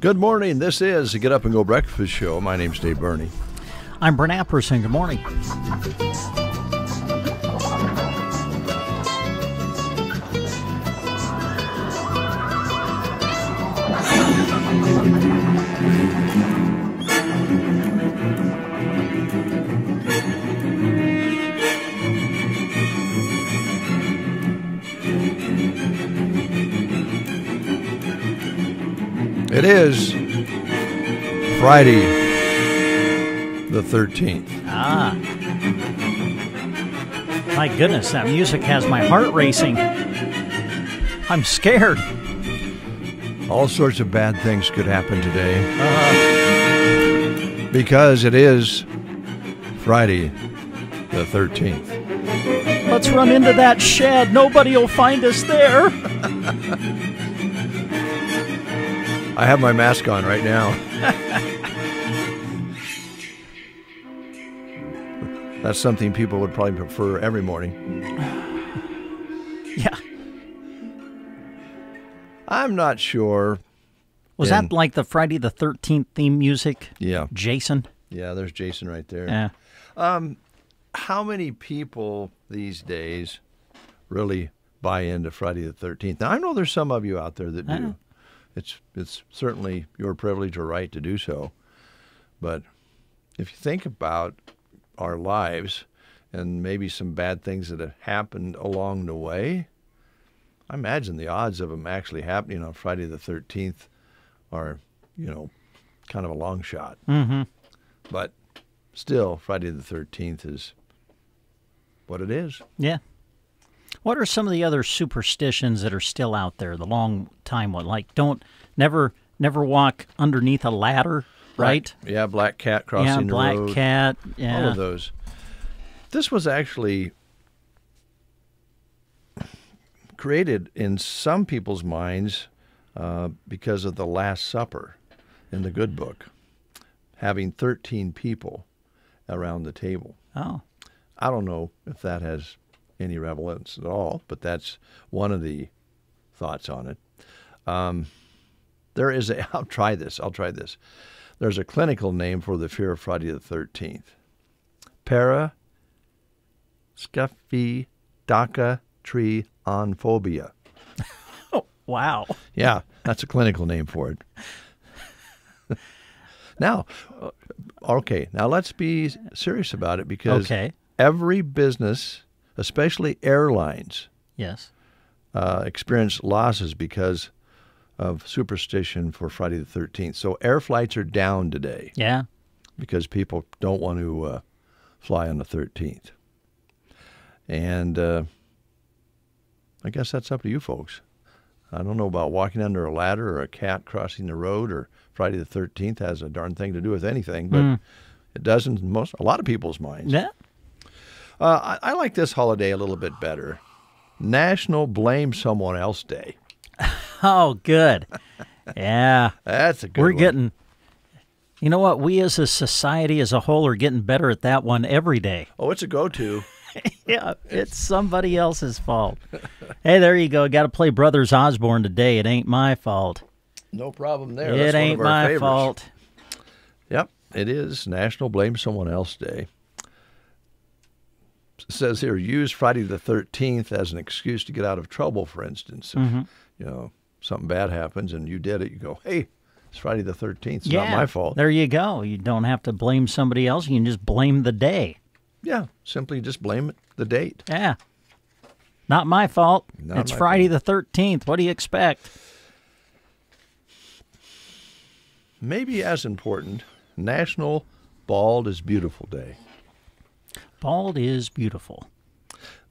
Good morning. This is the Get Up and Go Breakfast Show. My name's Dave Burney. I'm Brent Apperson. Good morning. It is Friday the 13th. Ah. My goodness, that music has my heart racing. I'm scared. All sorts of bad things could happen today. Because it is Friday the 13th. Let's run into that shed. Nobody will find us there. I have my mask on right now. That's something people would probably prefer every morning. Yeah. I'm not sure. Was that like the Friday the 13th theme music? Yeah. Jason? Yeah, there's Jason right there. Yeah. How many people these days really buy into Friday the 13th? Now, I know there's some of you out there that do. It's certainly your privilege or right to do so. But if you think about our lives and maybe some bad things that have happened along the way, I imagine the odds of them actually happening on Friday the 13th are, kind of a long shot. Mm-hmm. But still, Friday the 13th is what it is. Yeah. What are some of the other superstitions that are still out there? The long time one, like never walk underneath a ladder, right? Yeah, black cat crossing the road. Black cat. Yeah, all of those. This was actually created in some people's minds because of the Last Supper in the Good Book, having 13 people around the table. Oh, I don't know if that has any relevance at all, but that's one of the thoughts on it. There is I'll try this. There's a clinical name for the fear of Friday the 13th. Parascaphidocatrionphobia. Oh, wow. Yeah, that's a clinical name for it. Now let's be serious about it because every business, especially airlines, yes, experience losses because of superstition for Friday the 13th. So air flights are down today. Yeah. Because people don't want to fly on the 13th. And I guess that's up to you folks. I don't know about walking under a ladder or a cat crossing the road or Friday the 13th has a darn thing to do with anything, but it doesn't in a lot of people's minds. Yeah. I like this holiday a little bit better. National Blame Someone Else Day. Oh, good. Yeah. That's a good one. We're getting, you know what? We as a society as a whole are getting better at that one every day. Oh, it's a go-to. Yeah, it's somebody else's fault. Hey, there you go. Got to play Brothers Osborne today. It ain't my fault. No problem there. It ain't my fault. Yep, it is National Blame Someone Else Day. It says here, use Friday the 13th as an excuse to get out of trouble, for instance. If, something bad happens and you did it, you go, hey, it's Friday the 13th. It's not my fault. There you go. You don't have to blame somebody else. You can just blame the day. Yeah, simply just blame the date. Yeah. Not my fault. It's Friday the 13th. What do you expect? Maybe as important, National Bald is Beautiful Day. Bald is beautiful.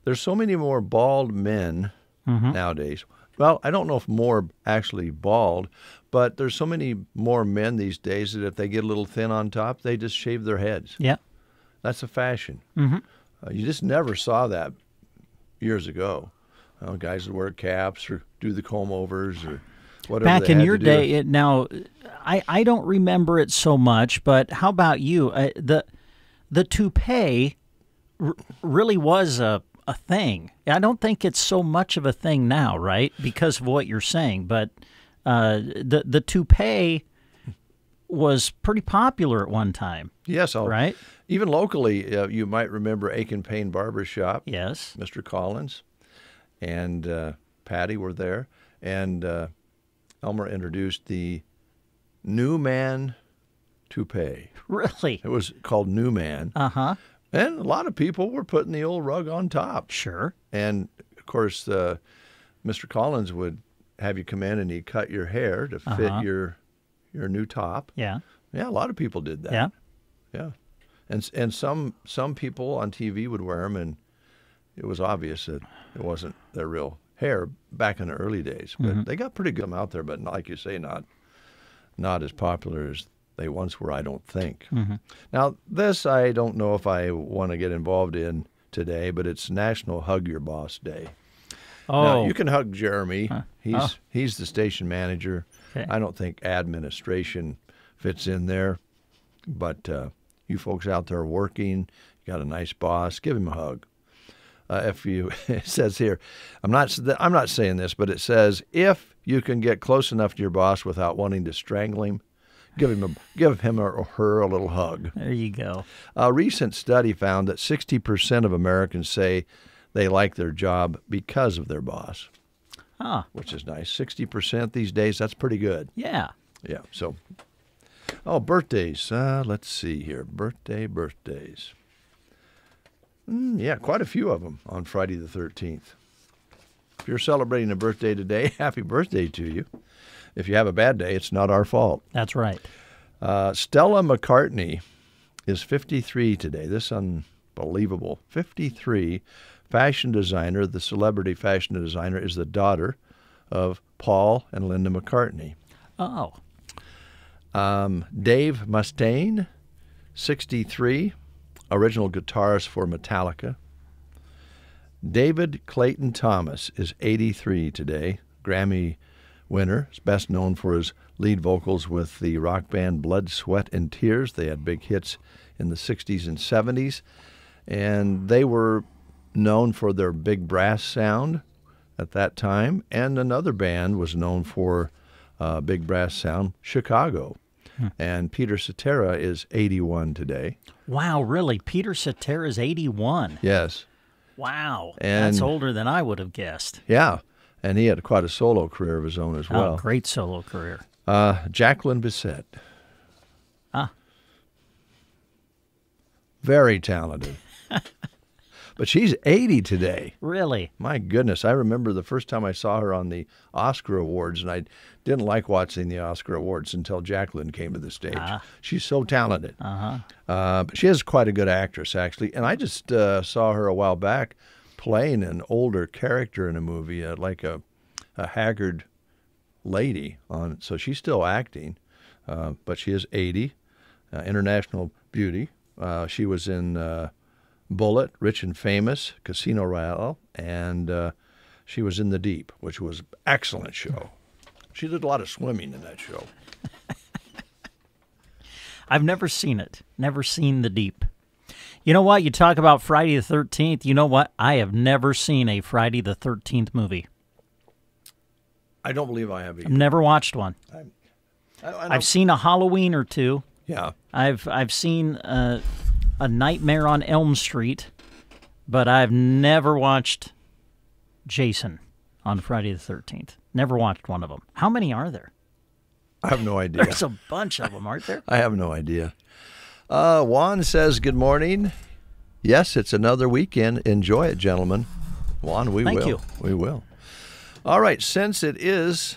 There's so many more bald men nowadays. Well, I don't know if more actually bald, but there's so many more men these days that if they get a little thin on top, they just shave their heads. Yeah. That's a fashion. You just never saw that years ago. Guys would wear caps or do the comb-overs or whatever. Back in your day, now, I don't remember it so much, but how about you? The toupee really was a thing. I don't think it's so much of a thing now, right? Because of what you're saying. But the toupee was pretty popular at one time, Yes, right? even locally, you might remember Aiken Payne Barber Shop. Yes. Mr. Collins and Patty were there, and Elmer introduced the New Man toupee. Really? It was called New Man, Uh-huh. and a lot of people were putting the old rug on top. Sure. And of course, Mr. Collins would have you come in and he'd cut your hair to fit your new top. Yeah. Yeah, a lot of people did that. Yeah. Yeah, and some people on TV would wear them, and it was obvious that it wasn't their real hair back in the early days. But they got pretty good out there, but like you say, not as popular as they once were, I don't think. Now, this I don't know if I want to get involved in today, but it's National Hug Your Boss Day. Oh. Now, you can hug Jeremy. Huh. He's the station manager. Okay. I don't think administration fits in there, but you folks out there working, you got a nice boss, give him a hug. It says here, I'm not saying this, but it says if you can get close enough to your boss without wanting to strangle him, give him or her a little hug. There you go. A recent study found that 60% of Americans say they like their job because of their boss, which is nice. 60% these days, that's pretty good. Yeah. Yeah. So, birthdays. Let's see here. Birthdays. Yeah, quite a few of them on Friday the 13th. If you're celebrating a birthday today, happy birthday to you. If you have a bad day, it's not our fault. That's right. Stella McCartney is 53 today. This is unbelievable. 53. Fashion designer, the celebrity fashion designer, is the daughter of Paul and Linda McCartney. Oh. Dave Mustaine, 63, original guitarist for Metallica. David Clayton Thomas is 83 today, Grammy winner. He's best known for his lead vocals with the rock band Blood, Sweat, and Tears. They had big hits in the 60s and 70s, and they were known for their big brass sound at that time, and another band was known for big brass sound, Chicago. And Peter Cetera is 81 today. Wow, really? Peter Cetera is 81. Yes. Wow. And that's older than I would have guessed. Yeah, and he had quite a solo career of his own as well. Oh, great solo career. Jacqueline Bisset. Ah. Very talented. But she's 80 today. Really? My goodness. I remember the first time I saw her on the Oscar Awards, and I didn't like watching the Oscar Awards until Jacqueline came to the stage. She's so talented. But she is quite a good actress, actually. And I just saw her a while back playing an older character in a movie, like a haggard lady. So she's still acting, but she is 80, international beauty. She was in Bullet, Rich and Famous, Casino Royale, and she was in The Deep, which was an excellent show. She did a lot of swimming in that show. I've never seen it. Never seen The Deep. You know what? You talk about Friday the 13th. You know what? I have never seen a Friday the 13th movie. I don't believe I have either. I've never watched one. I've seen a Halloween or two. Yeah. I've seen a Nightmare on Elm Street, but I've never watched Jason on Friday the 13th. Never watched one of them. How many are there? I have no idea. There's a bunch of them, aren't there? I have no idea. Juan says, good morning. Yes, it's another weekend. Enjoy it, gentlemen. Juan, we will. Thank you. We will. All right, since it is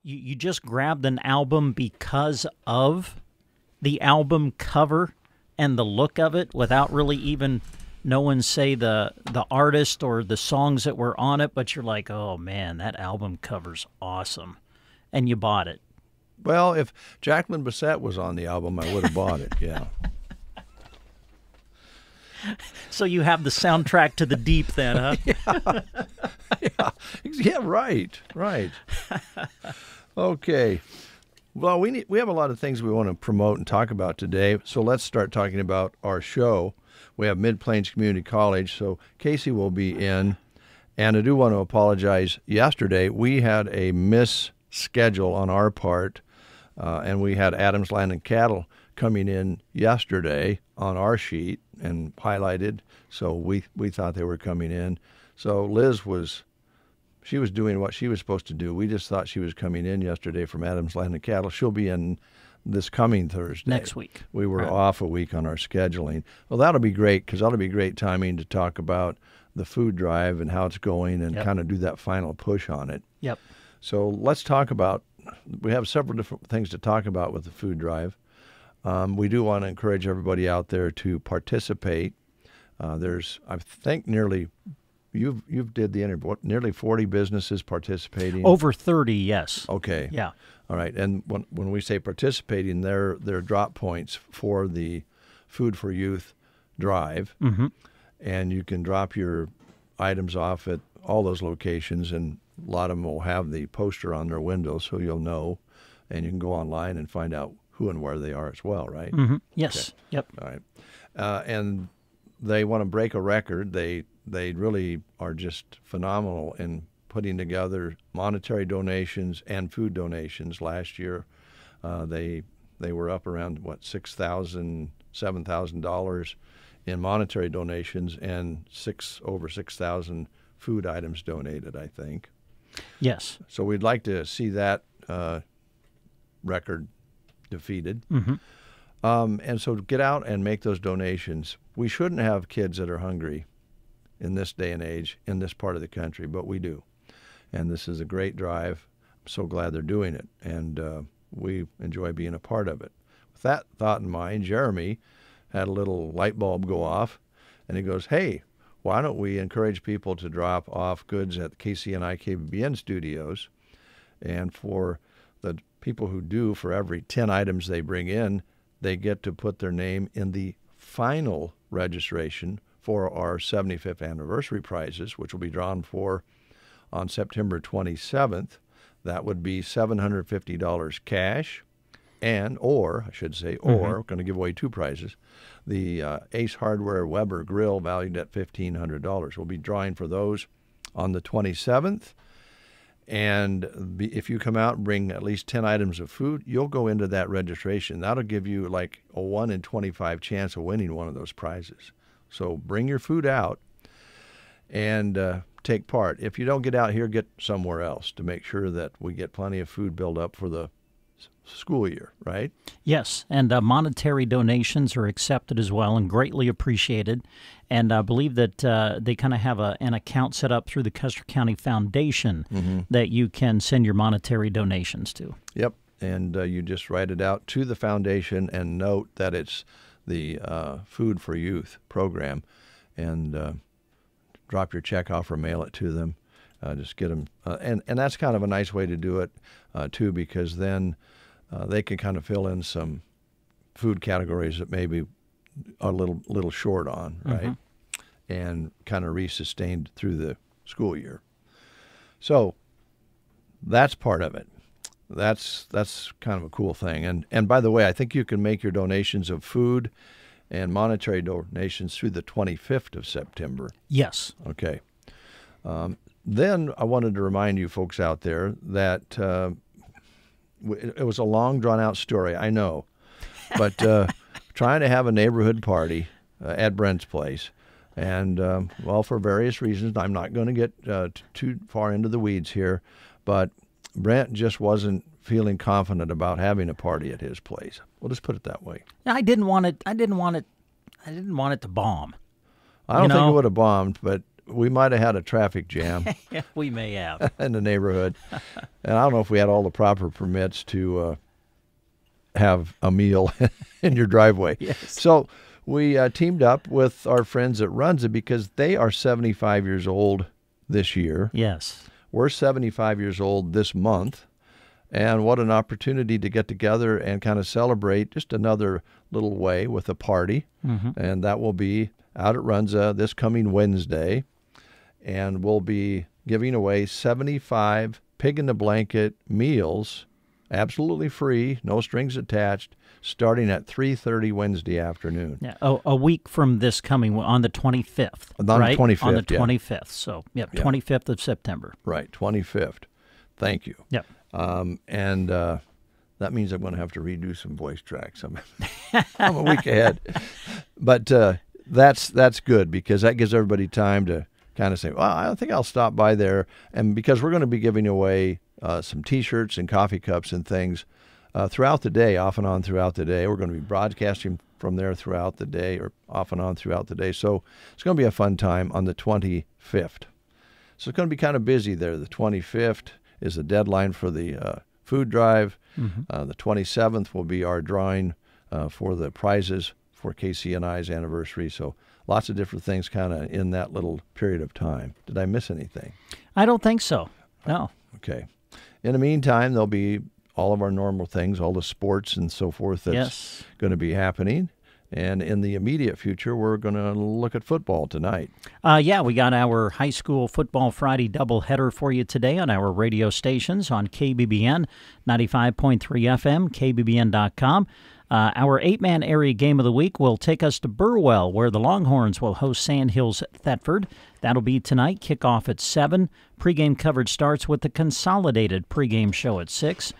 you just grabbed an album because of the album cover and the look of it without really even knowing, say, the artist or the songs that were on it, but you're like, oh, man, that album cover's awesome, and you bought it. Well, if Jacqueline Bisset was on the album, I would have bought it, yeah. So you have the soundtrack to the deep then, huh? Yeah, right. Okay. Well, we have a lot of things we want to promote and talk about today, so let's start talking about our show. We have Mid-Plains Community College, so Casey will be in, and I do want to apologize. Yesterday, we had a misschedule on our part, and we had Adams Land and Cattle coming in yesterday on our sheet and highlighted, so we thought they were coming in. So Liz was doing what she was supposed to do. We just thought she was coming in yesterday from Adams Land and Cattle. She'll be in this coming Thursday. Next week. We were off a week on our scheduling. Well, that'll be great, because that'll be great timing to talk about the food drive and how it's going and kind of do that final push on it. Yep. So let's talk about, we have several different things to talk about with the food drive. We do want to encourage everybody out there to participate. There's, I think, nearly, you've did the interview, nearly 40 businesses participating? Over 30, yes. Okay. Yeah. All right. And when we say participating, they're drop points for the Food for Youth drive. Mm-hmm. And you can drop your items off at all those locations, and a lot of them will have the poster on their windows, so you'll know, and you can go online and find out who and where they are as well, right? Mm-hmm. Yes. Okay. Yep. All right. And they want to break a record. They really are just phenomenal in putting together monetary donations and food donations. Last year, they were up around, $6,000, $7,000 in monetary donations, and over 6,000 food items donated, I think. Yes. So we'd like to see that record defeated. Mm-hmm. And so get out and make those donations. We shouldn't have kids that are hungry in this day and age in this part of the country, but we do. And this is a great drive. I'm so glad they're doing it, and we enjoy being a part of it. With that thought in mind, Jeremy had a little light bulb go off, and he goes, hey, why don't we encourage people to drop off goods at the KCNI KBBN studios, and for the people who do, for every 10 items they bring in, they get to put their name in the final registration for our 75th anniversary prizes, which will be drawn for on September 27th. That would be $750 cash, or we're going to give away two prizes. The Ace Hardware Weber grill valued at $1,500. We'll be drawing for those on the 27th. And if you come out and bring at least 10 items of food, you'll go into that registration. That'll give you like a 1 in 25 chance of winning one of those prizes. So bring your food out and take part. If you don't get out here, get somewhere else to make sure that we get plenty of food built up for the school year, right? Yes, and monetary donations are accepted as well and greatly appreciated. And I believe that they kind of have an account set up through the Custer County Foundation that you can send your monetary donations to. Yep, and you just write it out to the foundation and note that it's the Food for Youth program, and drop your check off or mail it to them. Just get them, and that's kind of a nice way to do it, too, because then they can kind of fill in some food categories that maybe are a little short on, right? And kind of resustained through the school year. So that's part of it. That's kind of a cool thing. And by the way, I think you can make your donations of food and monetary donations through the 25th of September. Yes. Okay. Then I wanted to remind you folks out there that it was a long, drawn-out story, I know, but trying to have a neighborhood party at Brent's place, and, well, for various reasons, I'm not going to get too far into the weeds here, but Brent just wasn't feeling confident about having a party at his place. We'll just put it that way. I didn't want it to bomb. I don't think it would have bombed, but we might have had a traffic jam We may have. in the neighborhood. And I don't know if we had all the proper permits to have a meal in your driveway. Yes. So we teamed up with our friends at Runza because they are 75 years old this year. Yes. We're 75 years old this month. And what an opportunity to get together and kind of celebrate just another little way with a party. Mm-hmm. And that will be out at Runza this coming Wednesday. And we'll be giving away 75 pig-in-the-blanket meals, absolutely free, no strings attached, starting at 3:30 Wednesday afternoon. Yeah, a week from this coming, on the 25th, On the right? 25th, On the yeah. 25th, so, yep, 25th of September. Right, 25th. Thank you. Yep. And that means I'm going to have to redo some voice tracks. I'm a week ahead. But that's good because that gives everybody time to kind of say, well, I think I'll stop by there. And because we're going to be giving away some T-shirts and coffee cups and things throughout the day, off and on throughout the day. We're going to be broadcasting from there throughout the day or off and on throughout the day. So it's going to be a fun time on the 25th. So it's going to be kind of busy there. The 25th is the deadline for the food drive. Mm-hmm. The 27th will be our drawing for the prizes for KCNI's anniversary. So lots of different things kind of in that little period of time. Did I miss anything? I don't think so. No. Okay. In the meantime, there'll be all of our normal things, all the sports and so forth that's going to be happening. And in the immediate future, we're going to look at football tonight. Yeah, we got our high school football Friday doubleheader for you today on our radio stations on KBBN 95.3 FM, KBBN.com. Our 8-man area game of the week will take us to Burwell, where the Longhorns will host Sandhills Thetford. That'll be tonight, kickoff at 7. Pregame coverage starts with the consolidated pregame show at 6.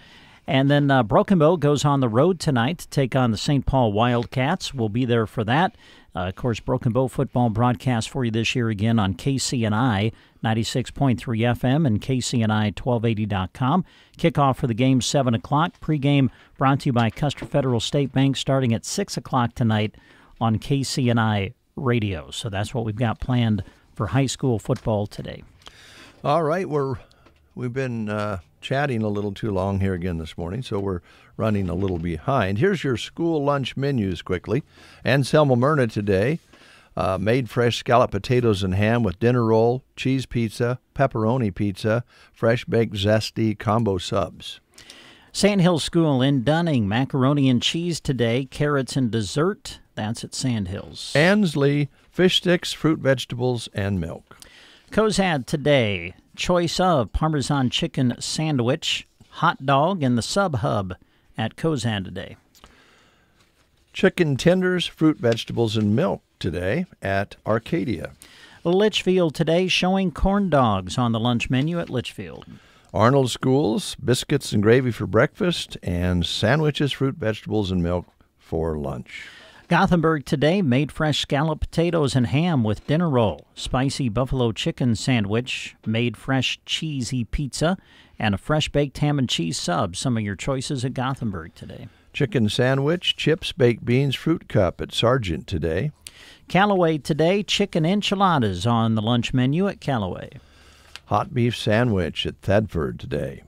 And then Broken Bow goes on the road tonight to take on the St. Paul Wildcats. We'll be there for that. Of course, Broken Bow football broadcast for you this year again on KCNI 96.3 FM and KCNI1280.com. Kickoff for the game 7 o'clock. Pregame brought to you by Custer Federal State Bank starting at 6 o'clock tonight on KCNI Radio. So that's what we've got planned for high school football today. All right, we've been chatting a little too long here again this morning, so we're running a little behind. Here's your school lunch menus quickly. Anselmo Myrna today, made fresh scalloped potatoes and ham with dinner roll, cheese pizza, pepperoni pizza, fresh baked zesty combo subs. Sandhill School in Dunning, macaroni and cheese today, carrots and dessert. That's at Sandhills. Ansley, fish sticks, fruit, vegetables, and milk. Cozad today, choice of Parmesan chicken sandwich, hot dog, and the Sub Hub at Cozad today. Chicken tenders, fruit, vegetables, and milk today at Arcadia. Litchfield today showing corn dogs on the lunch menu at Litchfield. Arnold Schools, biscuits and gravy for breakfast, and sandwiches, fruit, vegetables, and milk for lunch. Gothenburg today made fresh scalloped potatoes and ham with dinner roll, spicy buffalo chicken sandwich, made fresh cheesy pizza, and a fresh baked ham and cheese sub. Some of your choices at Gothenburg today. Chicken sandwich, chips, baked beans, fruit cup at Sargent today. Callaway today, chicken enchiladas on the lunch menu at Callaway. Hot beef sandwich at Thedford today.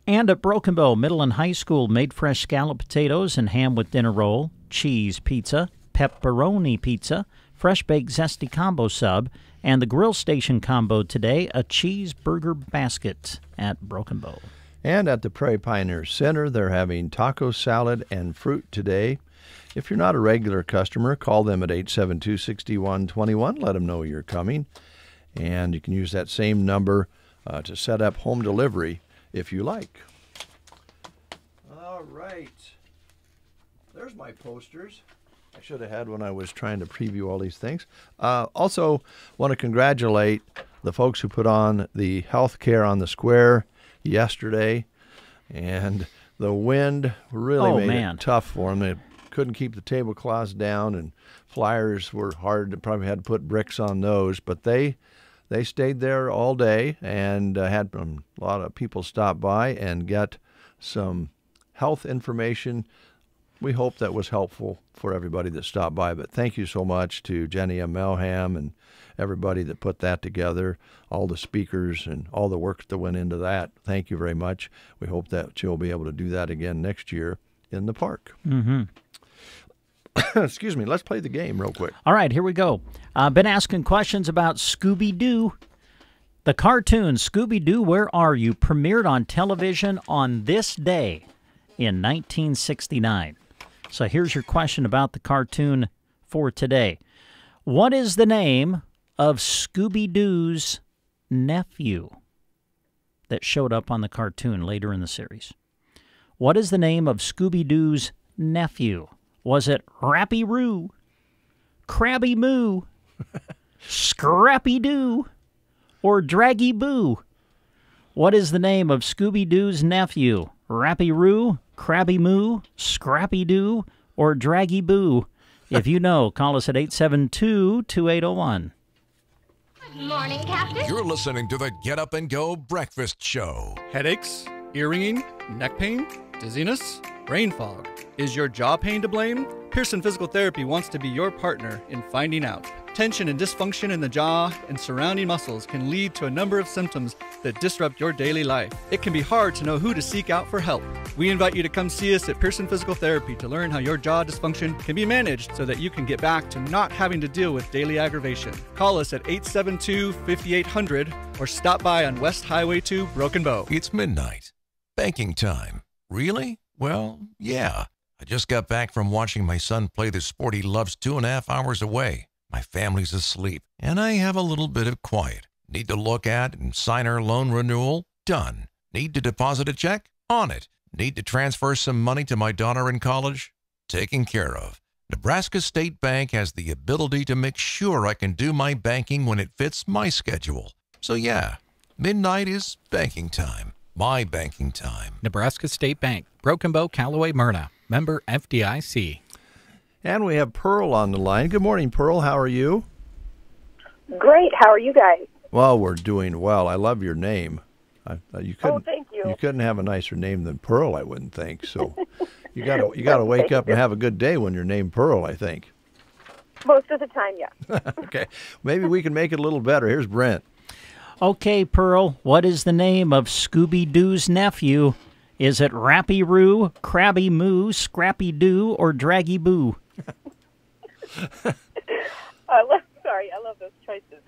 And at Broken Bow Middle and High School, made fresh scalloped potatoes and ham with dinner roll, cheese pizza, pepperoni pizza, fresh baked zesty combo sub, and the grill station combo today, a cheeseburger basket at Broken Bow. And at the Prairie Pioneer Center, they're having taco salad and fruit today. If you're not a regular customer, call them at 872-6121. Let them know you're coming. And you can use that same number to set up home delivery if you like. All right. There's my posters. I should have had when I was trying to preview all these things. Also, want to congratulate the folks who put on the health care on the square yesterday. And the wind really made it tough for them. They couldn't keep the tablecloths down, and flyers were hard. They probably had to put bricks on those. But they stayed there all day and had a lot of people stop by and get some health information. we hope that was helpful for everybody that stopped by. But thank you so much to Jenny M. Melham and everybody that put that together, all the speakers and all the work that went into that. Thank you very much. We hope that you'll be able to do that again next year in the park. Mm-hmm. Excuse me. Let's play the game real quick. All right, here we go. Been asking questions about Scooby-Doo. The cartoon Scooby-Doo, Where Are You? Premiered on television on this day in 1969. So here's your question about the cartoon for today. What is the name of Scooby-Doo's nephew that showed up on the cartoon later in the series? What is the name of Scooby-Doo's nephew? Was it Rappy-Roo, Krabby-Moo, Scrappy-Doo, or Draggy-Boo? What is the name of Scooby-Doo's nephew? Rappy-Roo, Krabby-Moo, Scrappy-Doo, or Draggy-Boo? If you know, call us at 872-2801. Good morning, Captain. You're listening to the Get Up and Go Breakfast Show. Headaches, ear ringing, neck pain, dizziness, brain fog. Is your jaw pain to blame? Pearson Physical Therapy wants to be your partner in finding out. Tension and dysfunction in the jaw and surrounding muscles can lead to a number of symptoms that disrupt your daily life. It can be hard to know who to seek out for help. We invite you to come see us at Pearson Physical Therapy to learn how your jaw dysfunction can be managed so that you can get back to not having to deal with daily aggravation. Call us at 872-5800 or stop by on West Highway 2, Broken Bow. It's midnight. Banking time. Really? Well, yeah. I just got back from watching my son play the sport he loves 2.5 hours away. My family's asleep, and I have a little bit of quiet. Need to look at and sign our loan renewal? Done. Need to deposit a check? On it. Need to transfer some money to my daughter in college? Taken care of. Nebraska State Bank has the ability to make sure I can do my banking when it fits my schedule. So yeah, midnight is banking time. My banking time. Nebraska State Bank, Broken Bow, Callaway, Myrna. Member FDIC. And we have Pearl on the line. Good morning, Pearl. How are you? Great. How are you guys? Well, we're doing well. I love your name. You couldn't, thank you. You couldn't have a nicer name than Pearl, I wouldn't think. So you got to wake up and have a good day when you're named Pearl, I think. Most of the time, yeah. Okay. Maybe we can make it a little better. Here's Brent. Okay, Pearl, what is the name of Scooby-Doo's nephew? Is it Rappy-Roo, Krabby-Moo, Scrappy-Doo, or Draggy-Boo? I love those choices.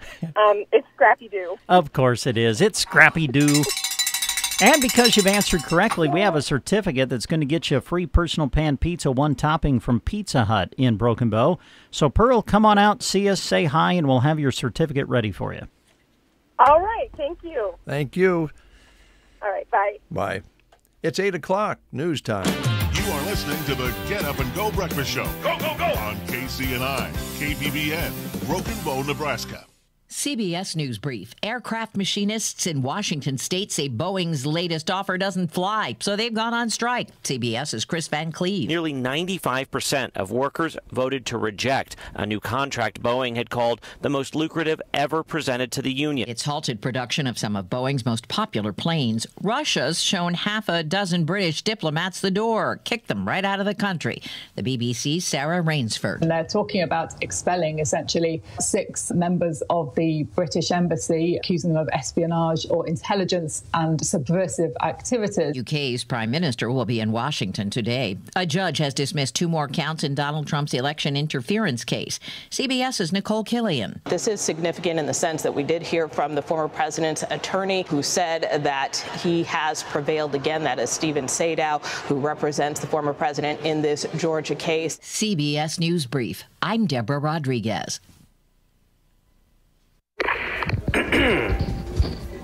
It's Scrappy-Doo. Of course it is. It's Scrappy-Doo. And because you've answered correctly, we have a certificate that's going to get you a free personal pan pizza, one topping from Pizza Hut in Broken Bow. So, Pearl, come on out, see us, say hi, and we'll have your certificate ready for you. All right. Thank you. Thank you. All right. Bye. Bye. It's 8 o'clock, news time. You are listening to the Get Up and Go Breakfast Show. Go, go, go! On KCNI, KBBN, Broken Bow, Nebraska. CBS News Brief. Aircraft machinists in Washington state say Boeing's latest offer doesn't fly, so they've gone on strike. CBS's Chris Van Cleve. Nearly 95% of workers voted to reject a new contract Boeing had called the most lucrative ever presented to the union. It's halted production of some of Boeing's most popular planes. Russia's shown half a dozen British diplomats the door, kicked them right out of the country. The BBC's Sarah Rainsford. And they're talking about expelling essentially 6 members of the British Embassy, accusing them of espionage or intelligence and subversive activities. UK's Prime Minister will be in Washington today. A judge has dismissed 2 more counts in Donald Trump's election interference case. CBS's Nicole Killian. This is significant in the sense that we did hear from the former president's attorney who said that he has prevailed again. That is Stephen Sadow, who represents the former president in this Georgia case. CBS News Brief. I'm Deborah Rodriguez.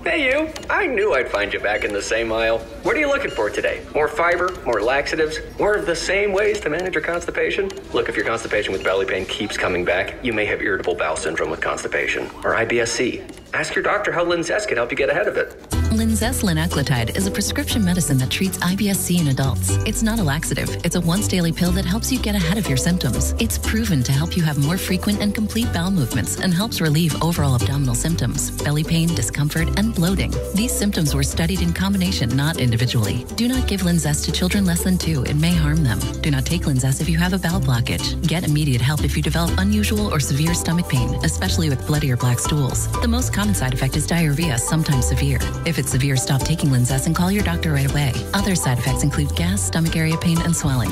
Hey you, I knew I'd find you back in the same aisle. What are you looking for today? More fiber, more laxatives, more of the same ways to manage your constipation? Look, if your constipation with belly pain keeps coming back, you may have irritable bowel syndrome with constipation, or IBS-C. Ask your doctor how Linzess can help you get ahead of it. Linzess linaclotide is a prescription medicine that treats IBS-C in adults. It's not a laxative. It's a once-daily pill that helps you get ahead of your symptoms. It's proven to help you have more frequent and complete bowel movements and helps relieve overall abdominal symptoms, belly pain, discomfort, and bloating. These symptoms were studied in combination, not individually. Do not give Linzess to children less than 2. It may harm them. Do not take Linzess if you have a bowel blockage. Get immediate help if you develop unusual or severe stomach pain, especially with bloody or black stools. The most common side effect is diarrhea, sometimes severe. If it's severe, stop taking Linzess and call your doctor right away. Other side effects include gas, stomach area pain, and swelling.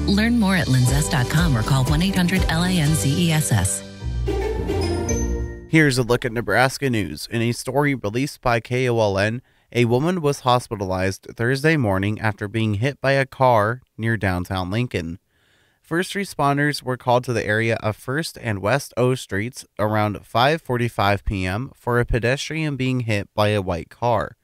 Learn more at linzess.com or call 1-800-LINZESS. Here's a look at Nebraska news. In a story released by KOLN, a woman was hospitalized Thursday morning after being hit by a car near downtown Lincoln. First responders were called to the area of 1st and West O Streets around 5:45 p.m. for a pedestrian being hit by a white car.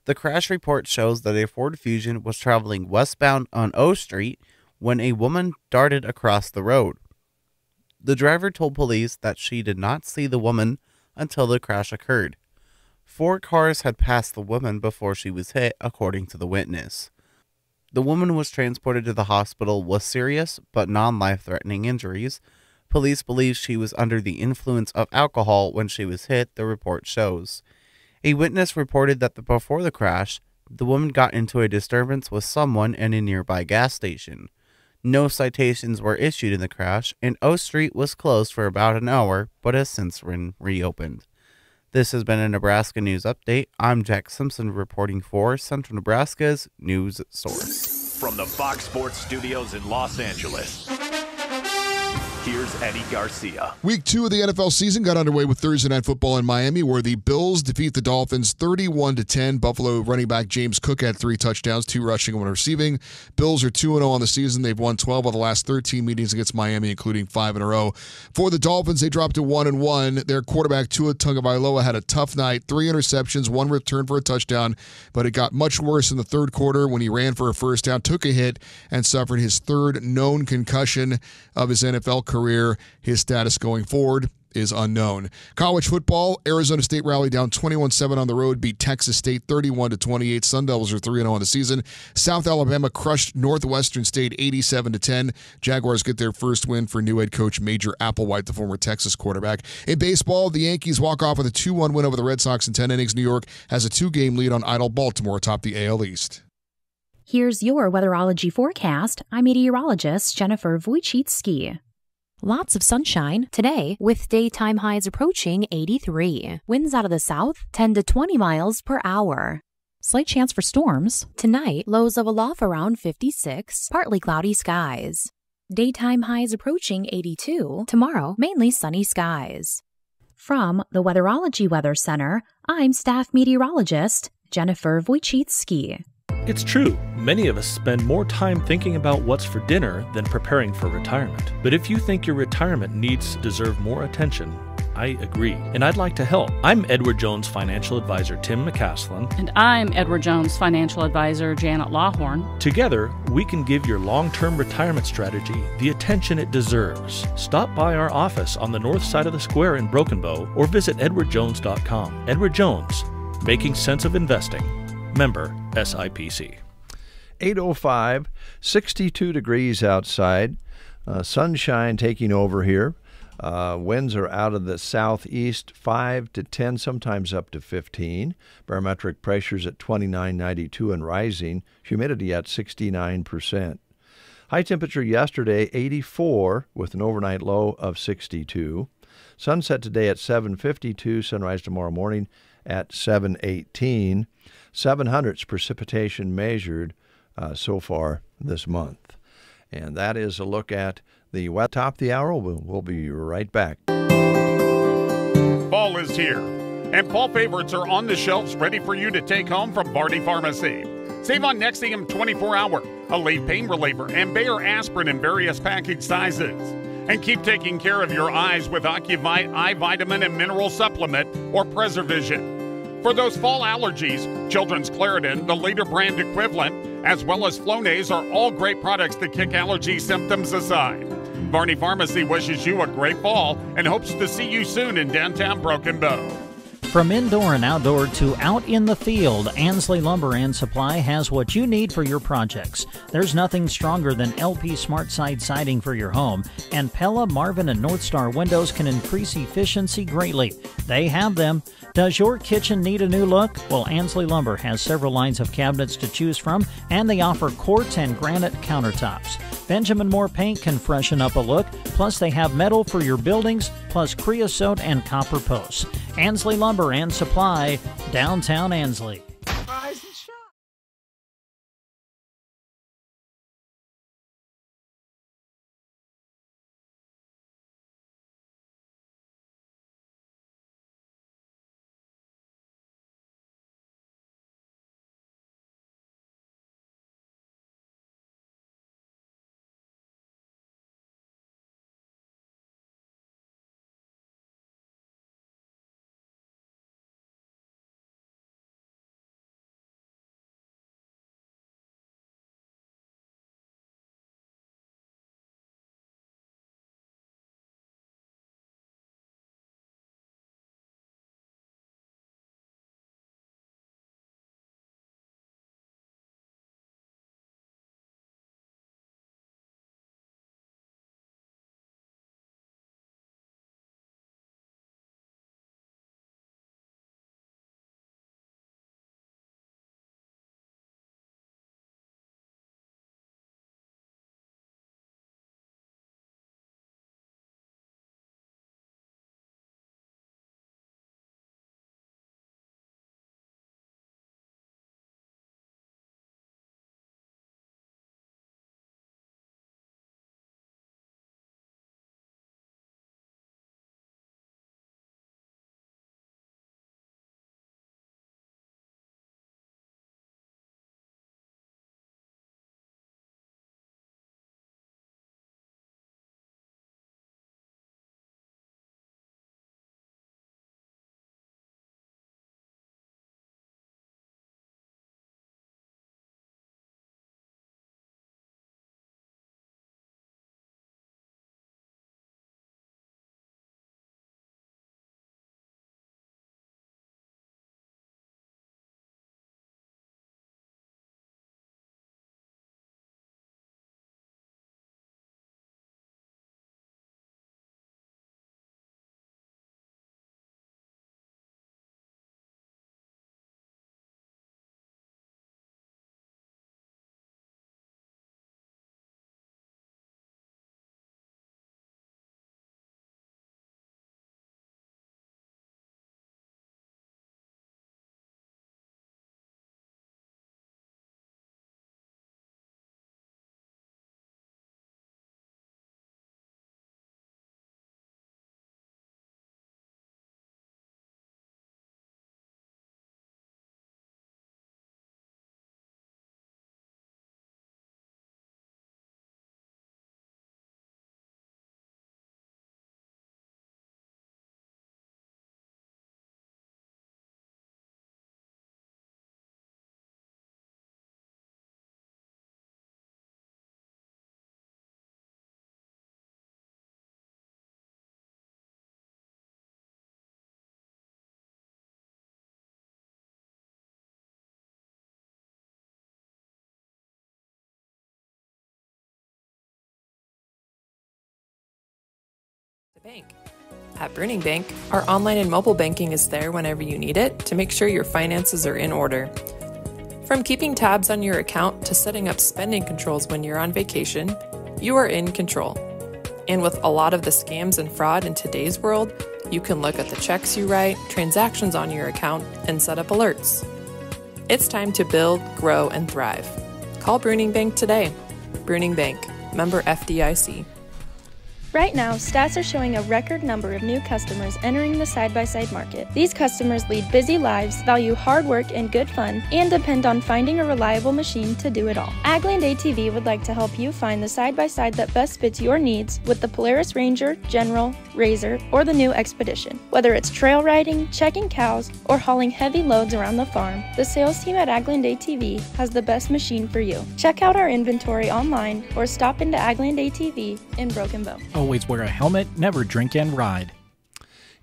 The crash report shows that a Ford Fusion was traveling westbound on O Street when a woman darted across the road. The driver told police that she did not see the woman until the crash occurred. 4 cars had passed the woman before she was hit, according to the witness. The woman was transported to the hospital with serious but non-life-threatening injuries. Police believe she was under the influence of alcohol when she was hit, the report shows. A witness reported that before the crash, the woman got into a disturbance with someone in a nearby gas station. No citations were issued in the crash, and O Street was closed for about an hour, but has since been reopened. This has been a Nebraska News Update. I'm Jack Simpson reporting for Central Nebraska's news source. From the Fox Sports Studios in Los Angeles, here's Eddie Garcia. Week 2 of the NFL season got underway with Thursday Night Football in Miami, where the Bills defeat the Dolphins 31-10. Buffalo running back James Cook had 3 touchdowns, 2 rushing, 1 receiving. Bills are 2-0 on the season. They've won 12 of the last 13 meetings against Miami, including 5 in a row. For the Dolphins, they dropped to 1-1. Their quarterback Tua Tagovailoa had a tough night, 3 interceptions, 1 return for a touchdown, but it got much worse in the third quarter when he ran for a first down, took a hit, and suffered his 3rd known concussion of his NFL career. His status going forward is unknown. College football, Arizona State rallied down 21-7 on the road, beat Texas State 31-28. Sun Devils are 3-0 on the season. South Alabama crushed Northwestern State 87-10. Jaguars get their first win for new head coach Major Applewhite, the former Texas quarterback. In baseball, the Yankees walk off with a 2-1 win over the Red Sox in 10 innings. New York has a 2-game lead on idle Baltimore atop the AL East. Here's your weatherology forecast. I'm meteorologist Jennifer Wojcicki. Lots of sunshine today with daytime highs approaching 83. Winds out of the south 10 to 20 miles per hour. Slight chance for storms. Tonight, lows of a low around 56, partly cloudy skies. Daytime highs approaching 82. Tomorrow, mainly sunny skies. From the Weatherology Weather Center, I'm staff meteorologist Jennifer Wojcicki. It's true, many of us spend more time thinking about what's for dinner than preparing for retirement. But if you think your retirement needs deserve more attention, I agree, and I'd like to help. I'm Edward Jones Financial Advisor Tim McCaslin. And I'm Edward Jones Financial Advisor Janet Lawhorn. Together, we can give your long-term retirement strategy the attention it deserves. Stop by our office on the north side of the square in Broken Bow or visit edwardjones.com. Edward Jones, making sense of investing. Member SIPC. 8:05, 62 degrees outside. Sunshine taking over here. Winds are out of the southeast, 5 to 10, sometimes up to 15. Barometric pressures at 29.92 and rising. Humidity at 69%. High temperature yesterday, 84, with an overnight low of 62. Sunset today at 7:52. Sunrise tomorrow morning at 7:18. 700s precipitation measured so far this month. And that is a look at the top of the hour. We'll be right back. Fall is here, and fall favorites are on the shelves ready for you to take home from Vardy Pharmacy. Save on Nexium 24-hour, Aleve pain reliever, and Bayer aspirin in various package sizes. And keep taking care of your eyes with Ocuvite Eye Vitamin and Mineral Supplement or Preservision. For those fall allergies, Children's Claritin, the leader brand equivalent, as well as Flonase are all great products to kick allergy symptoms aside. Varney Pharmacy wishes you a great fall and hopes to see you soon in downtown Broken Bow. From indoor and outdoor to out in the field, Ansley Lumber and Supply has what you need for your projects. There's nothing stronger than LP Smart Side siding for your home, and Pella, Marvin, and North Star windows can increase efficiency greatly. They have them. Does your kitchen need a new look? Well, Ansley Lumber has several lines of cabinets to choose from, and they offer quartz and granite countertops. Benjamin Moore Paint can freshen up a look, plus they have metal for your buildings, plus creosote and copper posts. Ansley Lumber and Supply, downtown Ansley. Bank. At Bruning Bank, our online and mobile banking is there whenever you need it to make sure your finances are in order. From keeping tabs on your account to setting up spending controls when you're on vacation, you are in control. And with a lot of the scams and fraud in today's world, you can look at the checks you write, transactions on your account, and set up alerts. It's time to build, grow, and thrive. Call Bruning Bank today. Bruning Bank, member FDIC. Right now, Stats are showing a record number of new customers entering the side-by-side market. These customers lead busy lives, value hard work and good fun, and depend on finding a reliable machine to do it all. Agland ATV would like to help you find the side-by-side that best fits your needs with the Polaris Ranger, General, Razor, or the new Expedition. Whether it's trail riding, checking cows, or hauling heavy loads around the farm, the sales team at Agland ATV has the best machine for you. Check out our inventory online or stop into Agland ATV in Broken Bow. Always wear a helmet, never drink and ride.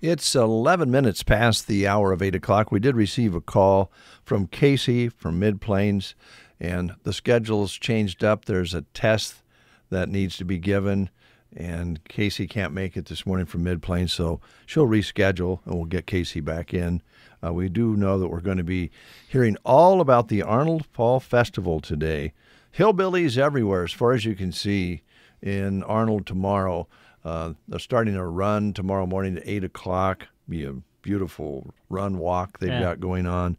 It's 11 minutes past the hour of 8 o'clock. We did receive a call from Casey from Mid-Plains, and the schedule's changed up. There's a test that needs to be given, and Casey can't make it this morning from Mid-Plains, so she'll reschedule, and we'll get Casey back in. We do know that we're going to be hearing all about the Arnold Fall Festival today. Hillbillies everywhere, as far as you can see, in Arnold tomorrow. They're starting a run tomorrow morning at 8 o'clock. Be a beautiful run walk they've got going on.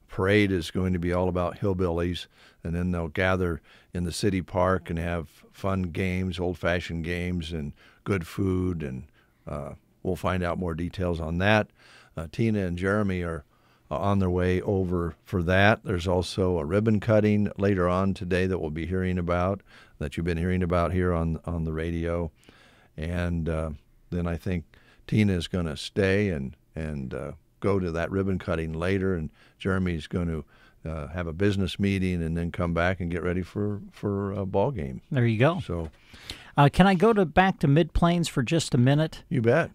Parade is going to be all about hillbillies, and then they'll gather in the city park and have fun games, old-fashioned games, and good food, and we'll find out more details on that. Tina and Jeremy are on their way over for that. There's also a ribbon cutting later on today that we'll be hearing about, that you've been hearing about here on the radio. And then I think Tina is going to stay and go to that ribbon cutting later, and Jeremy's going to have a business meeting and then come back and get ready for a ball game. There you go. So, can I go back to Mid-Plains for just a minute? You bet.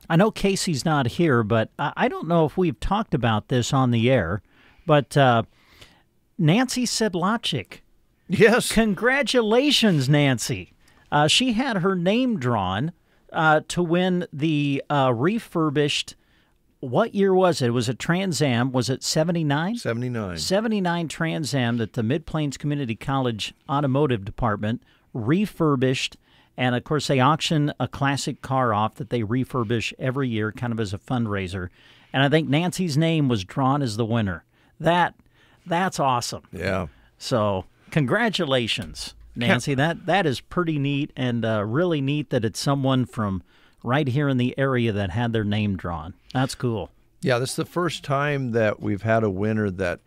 I know Casey's not here, but I don't know if we've talked about this on the air, but Nancy Sedlacek. Yes. Congratulations, Nancy. She had her name drawn to win the refurbished, what year was it? It was a Trans Am. Was it 79? 79. 79 Trans Am that the Mid-Plains Community College Automotive Department refurbished. And, of course, they auction a classic car off that they refurbish every year kind of as a fundraiser. And I think Nancy's name was drawn as the winner. That's awesome. Yeah. So congratulations, Nancy. That is pretty neat, and really neat that it's someone from right here in the area that had their name drawn. That's cool. Yeah, this is the first time that we've had a winner that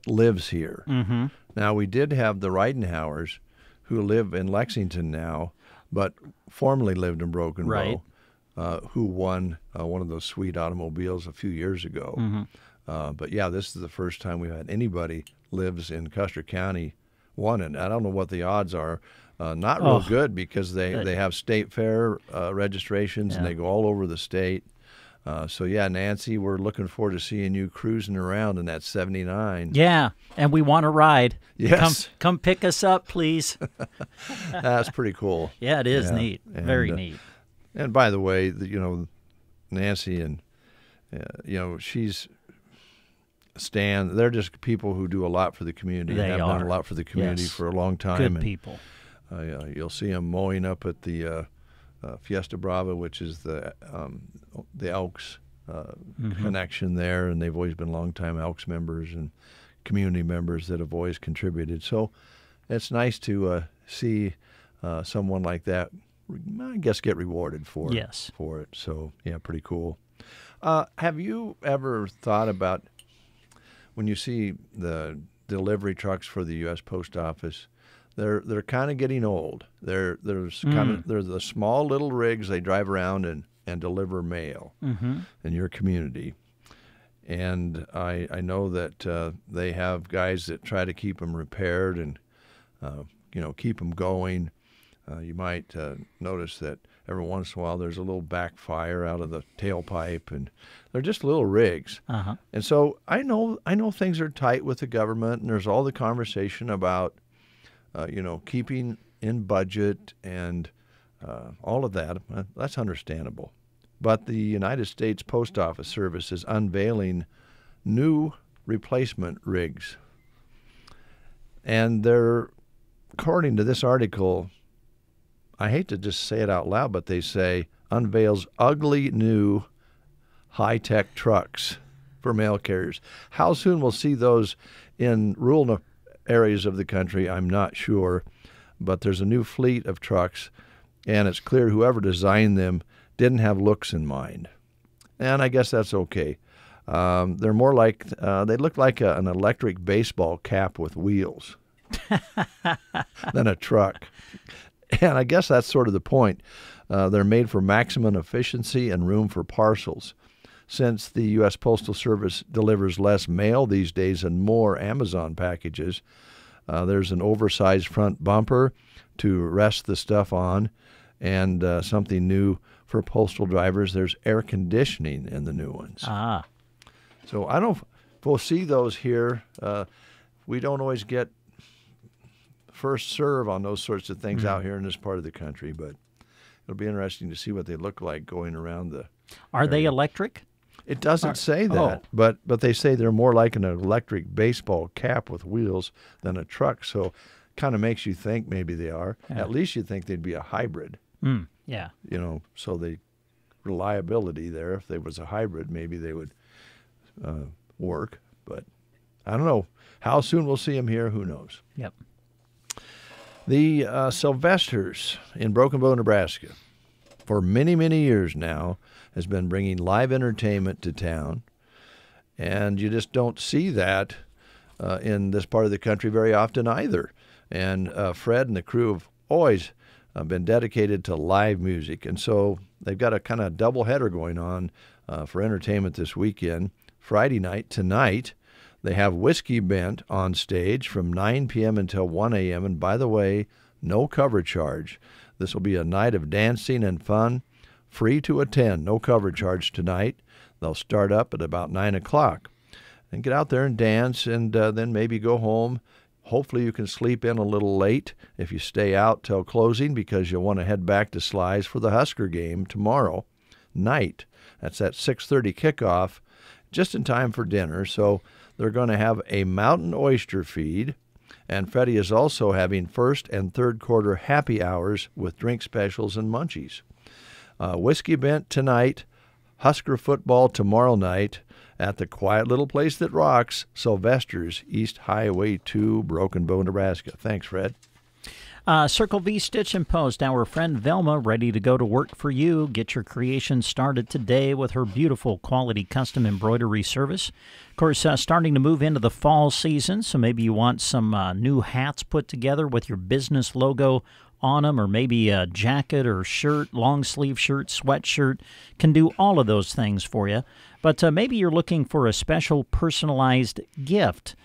lives here. Mm-hmm. Now, we did have the Reidenhauers, who live in Lexington now, but formerly lived in Broken Right. Bow, who won one of those sweet automobiles a few years ago. Mm-hmm. But yeah, this is the first time we've had anybody lives in Custer County won it. I don't know what the odds are. Not real good, because they have state fair registrations, and they go all over the state. So yeah, Nancy, we're looking forward to seeing you cruising around in that 79. Yeah, and we want to ride. Yes. Come pick us up, please. That's pretty cool. Yeah, it is Yeah. neat. And, Very neat. And by the way, Nancy and she's Stan. They're just people who do a lot for the community. They have are. done a lot for the community for a long time. Good and, people. You'll see them mowing up at the Fiesta Brava, which is the Elks connection there, and they've always been longtime Elks members and community members that have always contributed. So it's nice to see someone like that, I guess, get rewarded for it. So yeah, pretty cool. Have you ever thought about, when you see the delivery trucks for the U.S. Post Office, they're kind of getting old. They're the small little rigs they drive around and deliver mail in your community. And I know that they have guys that try to keep them repaired and keep them going. You might notice that every once in a while there's a little backfire out of the tailpipe, and they're just little rigs. And so I know things are tight with the government, and there's all the conversation about keeping in budget and all of that. That's understandable. But the United States Post Office Service is unveiling new replacement rigs. And they're, according to this article, I hate to just say it out loud, but they say unveils ugly new high-tech trucks for mail carriers. How soon we'll see those in rural areas of the country, I'm not sure. But there's a new fleet of trucks, and it's clear whoever designed them didn't have looks in mind. And I guess that's okay. They're more like, they look like an electric baseball cap with wheels than a truck. And I guess that's sort of the point. They're made for maximum efficiency and room for parcels. Since the U.S. Postal Service delivers less mail these days and more Amazon packages, there's an oversized front bumper to rest the stuff on. And something new for postal drivers, there's air conditioning in the new ones. Ah. So I don't know if we'll see those here. We don't always get first serve on those sorts of things out here in this part of the country, but it'll be interesting to see what they look like going around the Are they electric? It doesn't say that, but they say they're more like an electric baseball cap with wheels than a truck, so kind of makes you think maybe they are. Yeah. At least you'd think they'd be a hybrid. Yeah. You know, so the reliability there, if there was a hybrid, maybe they would work, but I don't know. How soon we'll see them here, who knows? Yep. The Sylvester's in Broken Bow, Nebraska, for many, many years now, has been bringing live entertainment to town, and you just don't see that in this part of the country very often either. And Fred and the crew have always been dedicated to live music, and so they've got a kind of double header going on for entertainment this weekend. Friday night, tonight, they have Whiskey Bent on stage from 9 p.m. until 1 a.m., and by the way, no cover charge. This will be a night of dancing and fun, free to attend, no cover charge tonight. They'll start up at about 9 o'clock. And get out there and dance, and then maybe go home. Hopefully you can sleep in a little late if you stay out till closing, because you'll want to head back to Sly's for the Husker game tomorrow night. That's at 6:30 kickoff, just in time for dinner. So they're going to have a mountain oyster feed, and Freddie is also having first and third quarter happy hours with drink specials and munchies. Whiskey Bent tonight, Husker football tomorrow night at the quiet little place that rocks, Sylvester's, East Highway 2, Broken Bow, Nebraska. Thanks, Fred. Circle V Stitch and Post, our friend Velma, ready to go to work for you. Get your creation started today with her beautiful quality custom embroidery service. Of course, starting to move into the fall season, so maybe you want some new hats put together with your business logo on them, or maybe a jacket or shirt, long sleeve shirt, sweatshirt, can do all of those things for you. But maybe you're looking for a special personalized gift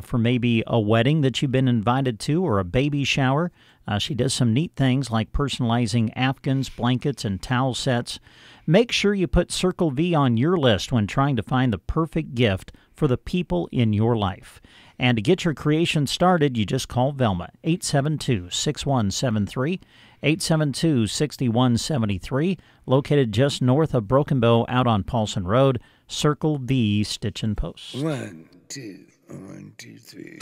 for maybe a wedding that you've been invited to, or a baby shower. She does some neat things like personalizing afghans, blankets, and towel sets. Make sure you put Circle V on your list when trying to find the perfect gift for the people in your life. And to get your creation started, you just call Velma, 872-6173, 872-6173, located just north of Broken Bow out on Paulson Road. Circle V Stitch and Post. 1, 2, 1, 2, 3.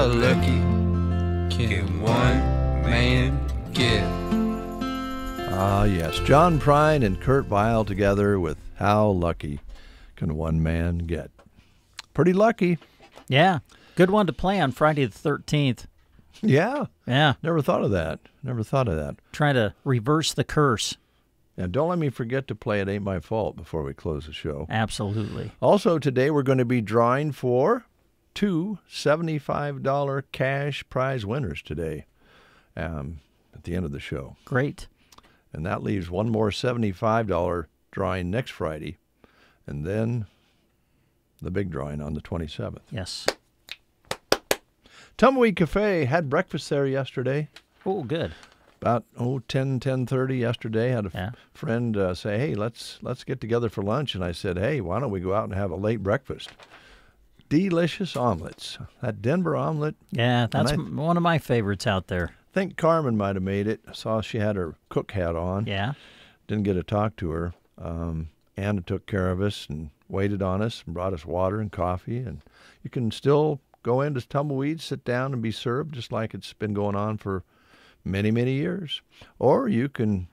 How lucky can one man get? Ah, yes. John Prine and Kurt Vile together with How Lucky Can One Man Get? Pretty lucky. Yeah. Good one to play on Friday the 13th. Yeah. Yeah. Never thought of that. Never thought of that. Try to reverse the curse. And don't let me forget to play It Ain't My Fault before we close the show. Absolutely. Also, today we're going to be drawing for 2 $75 cash prize winners today at the end of the show. Great. And that leaves one more $75 drawing next Friday, and then the big drawing on the 27th. Yes. Tumbleweed Cafe had breakfast there yesterday. Oh, good. About 10:30 yesterday. Had a friend say, "Hey, let's get together for lunch." And I said, "Hey, why don't we go out and have a late breakfast?" Delicious omelets. That Denver omelet. Yeah, that's one of my favorites out there. I think Carmen might have made it. I saw she had her cook hat on. Yeah. Didn't get to talk to her. Anna took care of us and waited on us and brought us water and coffee. And you can still go into Tumbleweed, sit down, and be served just like it's been going on for many, many years. Or you can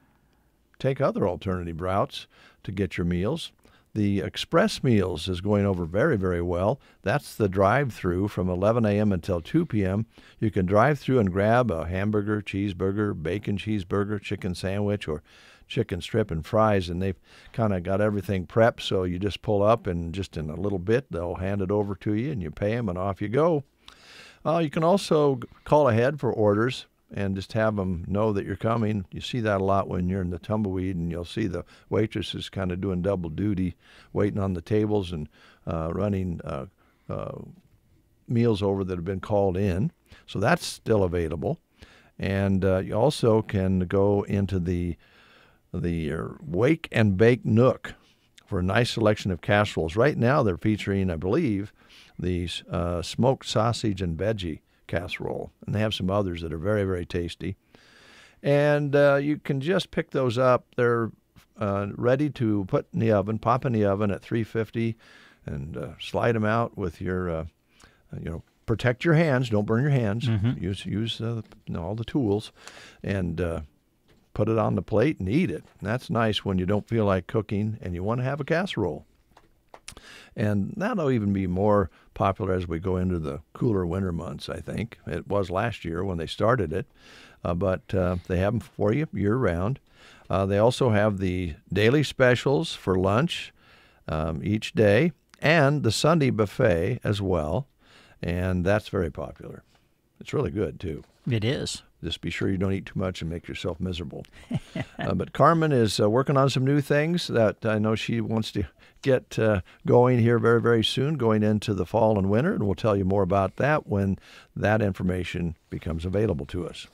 take other alternative routes to get your meals. The Express Meals is going over very, very well. That's the drive-through from 11 a.m. until 2 p.m. You can drive through and grab a hamburger, cheeseburger, bacon cheeseburger, chicken sandwich, or chicken strip and fries, and they've kind of got everything prepped, so you just pull up and just in a little bit they'll hand it over to you and you pay them and off you go. You can also call ahead for orders and just have them know that you're coming. You see that a lot when you're in the Tumbleweed, and you'll see the waitresses kind of doing double duty, waiting on the tables and running meals over that have been called in. So that's still available. And you also can go into the Wake and Bake Nook for a nice selection of casseroles. Right now they're featuring, I believe, the smoked sausage and veggie casserole, and they have some others that are very, very tasty. And you can just pick those up. They're ready to put in the oven, pop in the oven at 350, and slide them out with your, protect your hands. Don't burn your hands. Mm-hmm. Use all the tools, and put it on the plate and eat it. And that's nice when you don't feel like cooking and you want to have a casserole. And that'll even be more popular as we go into the cooler winter months, I think. It was last year when they started it, but they have them for you year-round. They also have the daily specials for lunch each day, and the Sunday buffet as well, and that's very popular. It's really good, too. It is. Just be sure you don't eat too much and make yourself miserable. But Carmen is working on some new things that I know she wants to get going here very, very soon, going into the fall and winter, and we'll tell you more about that when that information becomes available to us.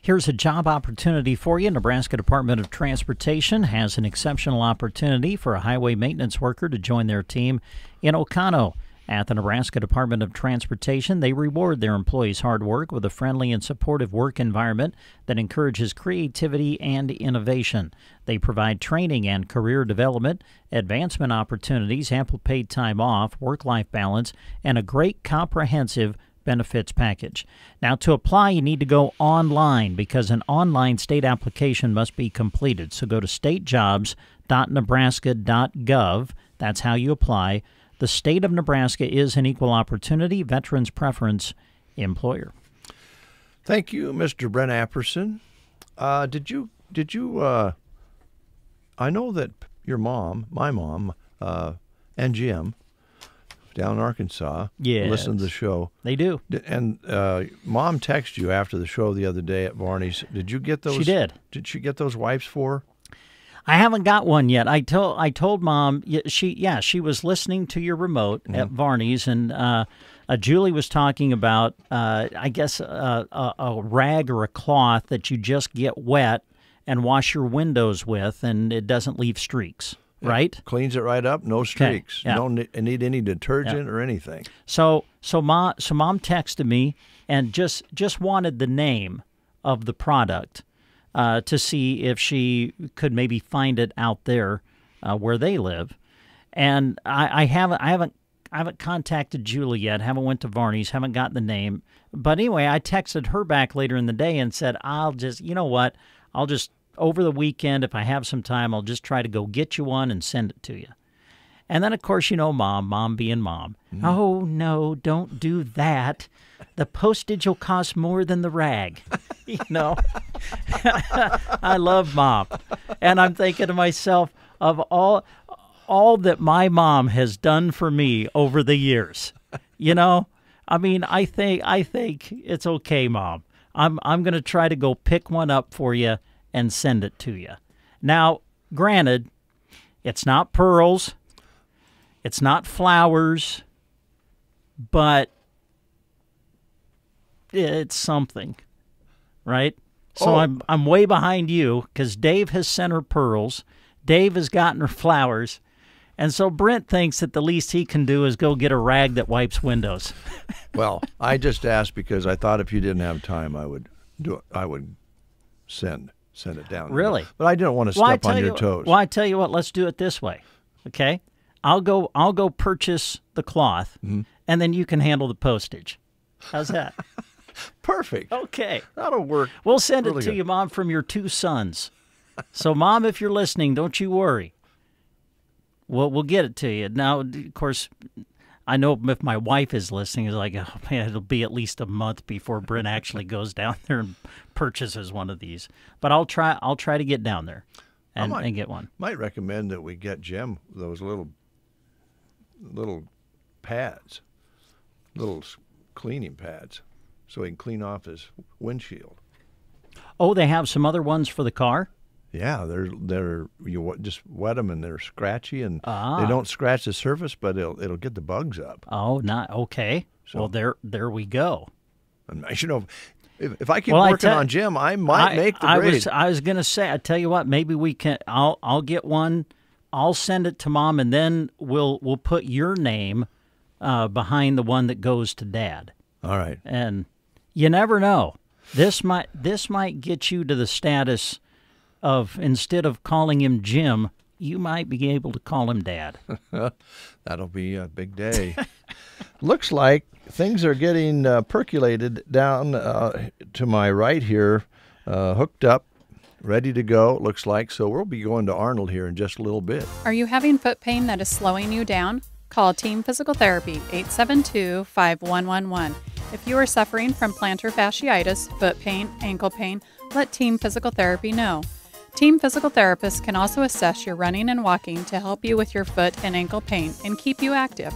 Here's a job opportunity for you. Nebraska Department of Transportation has an exceptional opportunity for a highway maintenance worker to join their team in Oconto. At the Nebraska Department of Transportation, they reward their employees' hard work with a friendly and supportive work environment that encourages creativity and innovation. They provide training and career development, advancement opportunities, ample paid time off, work-life balance, and a great comprehensive benefits package. Now, to apply, you need to go online because an online state application must be completed. So go to statejobs.nebraska.gov. That's how you apply. The state of Nebraska is an equal opportunity, veterans preference employer. Thank you, Mr. Brent Apperson. Did you? I know that your mom, my mom, and Jim down in Arkansas listen to the show. They do. And Mom texted you after the show the other day at Varney's. Did you get those? She did. Did she get those wipes for her? I haven't got one yet. I told Mom she was listening to your remote at Varney's, and Julie was talking about I guess a rag or a cloth that you just get wet and wash your windows with, and it doesn't leave streaks. Right? Cleans it right up, no streaks. Okay. Yeah. Don't need any detergent or anything. So Mom texted me and just wanted the name of the product. To see if she could maybe find it out there where they live, and I haven't I haven't contacted Julie yet, haven't went to Varney's, haven't got the name. But anyway, I texted her back later in the day and said, you know what, I'll just, over the weekend, if I have some time, I'll just try to go get you one and send it to you. And then, of course, you know, mom being mom. Oh, no, don't do that. The postage will cost more than the rag. You know, I love Mom. And I'm thinking to myself of all that my mom has done for me over the years. You know, I mean, I think it's okay, Mom. I'm going to try to go pick one up for you and send it to you. Now, granted, it's not pearls. It's not flowers, but it's something, right? So I'm way behind you because Dave has sent her pearls. Dave has gotten her flowers. And so Brent thinks that the least he can do is go get a rag that wipes windows. Well, I just asked because I thought if you didn't have time, I would send it down. Really? But I didn't want to step on your toes. Well, I tell you what, let's do it this way, okay? I'll go purchase the cloth, and then you can handle the postage. How's that? Perfect. Okay. That'll work. We'll send really it to good. you, Mom, from your 2 sons. So, Mom, if you're listening, don't you worry. We'll get it to you. Now, of course, I know if my wife is listening, it's like, oh, man, it'll be at least a month before Brent actually goes down there and purchases one of these. But I'll try to get down there and get one. Might recommend that we get Jim those little pads, little cleaning pads, so he can clean off his windshield. Oh, they have some other ones for the car? Yeah, you just wet them and they're scratchy and they don't scratch the surface, but it'll get the bugs up. Oh, not okay. So, well, there we go. And you know, if I keep working on Jim, I might make the grade. I was gonna say, I tell you what, maybe we can. I'll get one. I'll send it to Mom, and then we'll put your name behind the one that goes to Dad. All right. And you never know. This might get you to the status of, instead of calling him Jim, you might be able to call him Dad. That'll be a big day. Looks like things are getting percolated down to my right here, hooked up. Ready to go, it looks like. So we'll be going to Arnold here in just a little bit. Are you having foot pain that is slowing you down? Call Team Physical Therapy, 872-5111. If you are suffering from plantar fasciitis, foot pain, ankle pain, let Team Physical Therapy know. Team Physical Therapists can also assess your running and walking to help you with your foot and ankle pain and keep you active.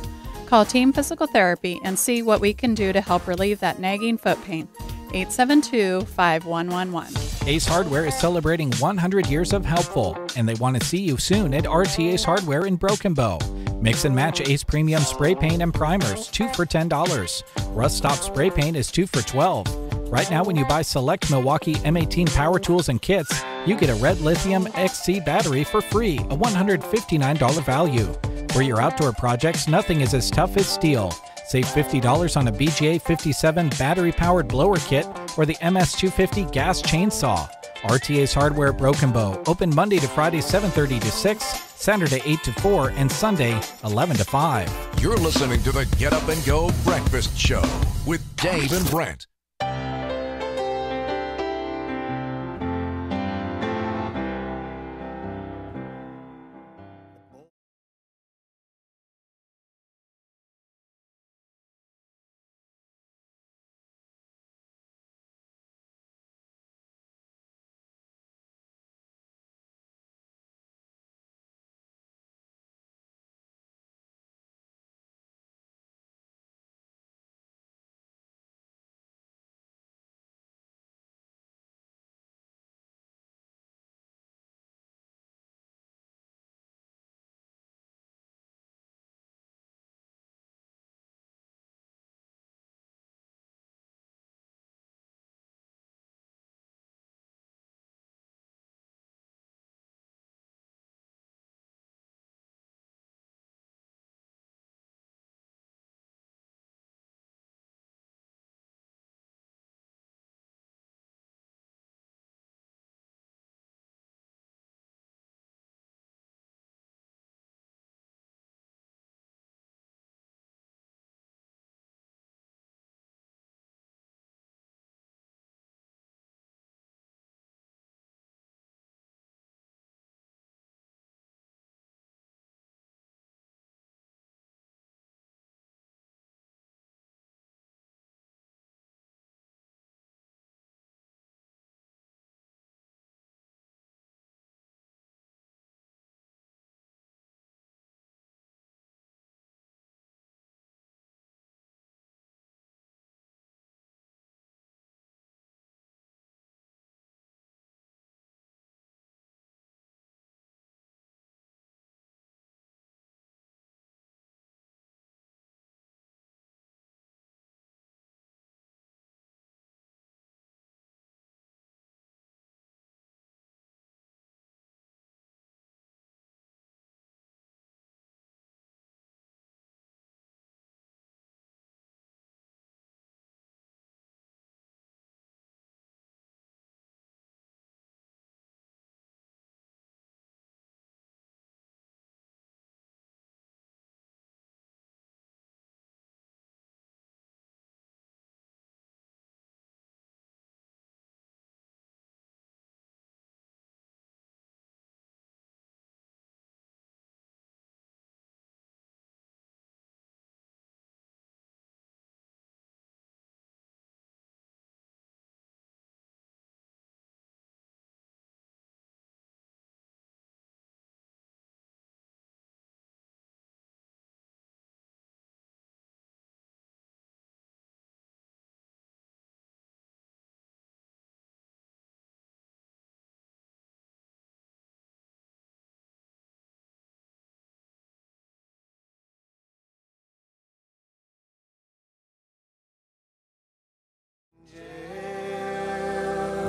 Call Team Physical Therapy and see what we can do to help relieve that nagging foot pain. 872-5111. Ace Hardware is celebrating 100 years of helpful, and they want to see you soon at RT Ace Hardware in Broken Bow. Mix and match Ace Premium Spray Paint and Primers, 2 for $10. Rust Stop Spray Paint is 2 for $12. Right now, when you buy select Milwaukee M18 power tools and kits, you get a red lithium XC battery for free, a $159 value. For your outdoor projects, nothing is as tough as steel. Save $50 on a BGA 57 battery-powered blower kit or the MS250 gas chainsaw. RTA's Hardware at Broken Bow, open Monday to Friday 7:30 to 6, Saturday 8 to 4, and Sunday 11 to 5. You're listening to the Get Up and Go Breakfast Show with Dave and Brent.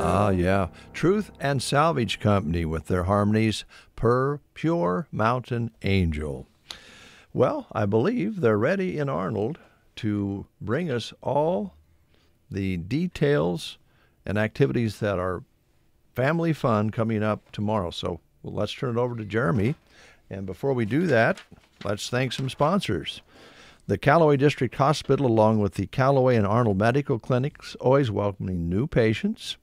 Yeah. Truth and Salvage Company with their harmonies, Pure Mountain Angel. Well, I believe they're ready in Arnold to bring us all the details and activities that are family fun coming up tomorrow. So let's turn it over to Jeremy. And before we do that, let's thank some sponsors. The Callaway District Hospital, along with the Callaway and Arnold Medical Clinics, always welcoming new patients.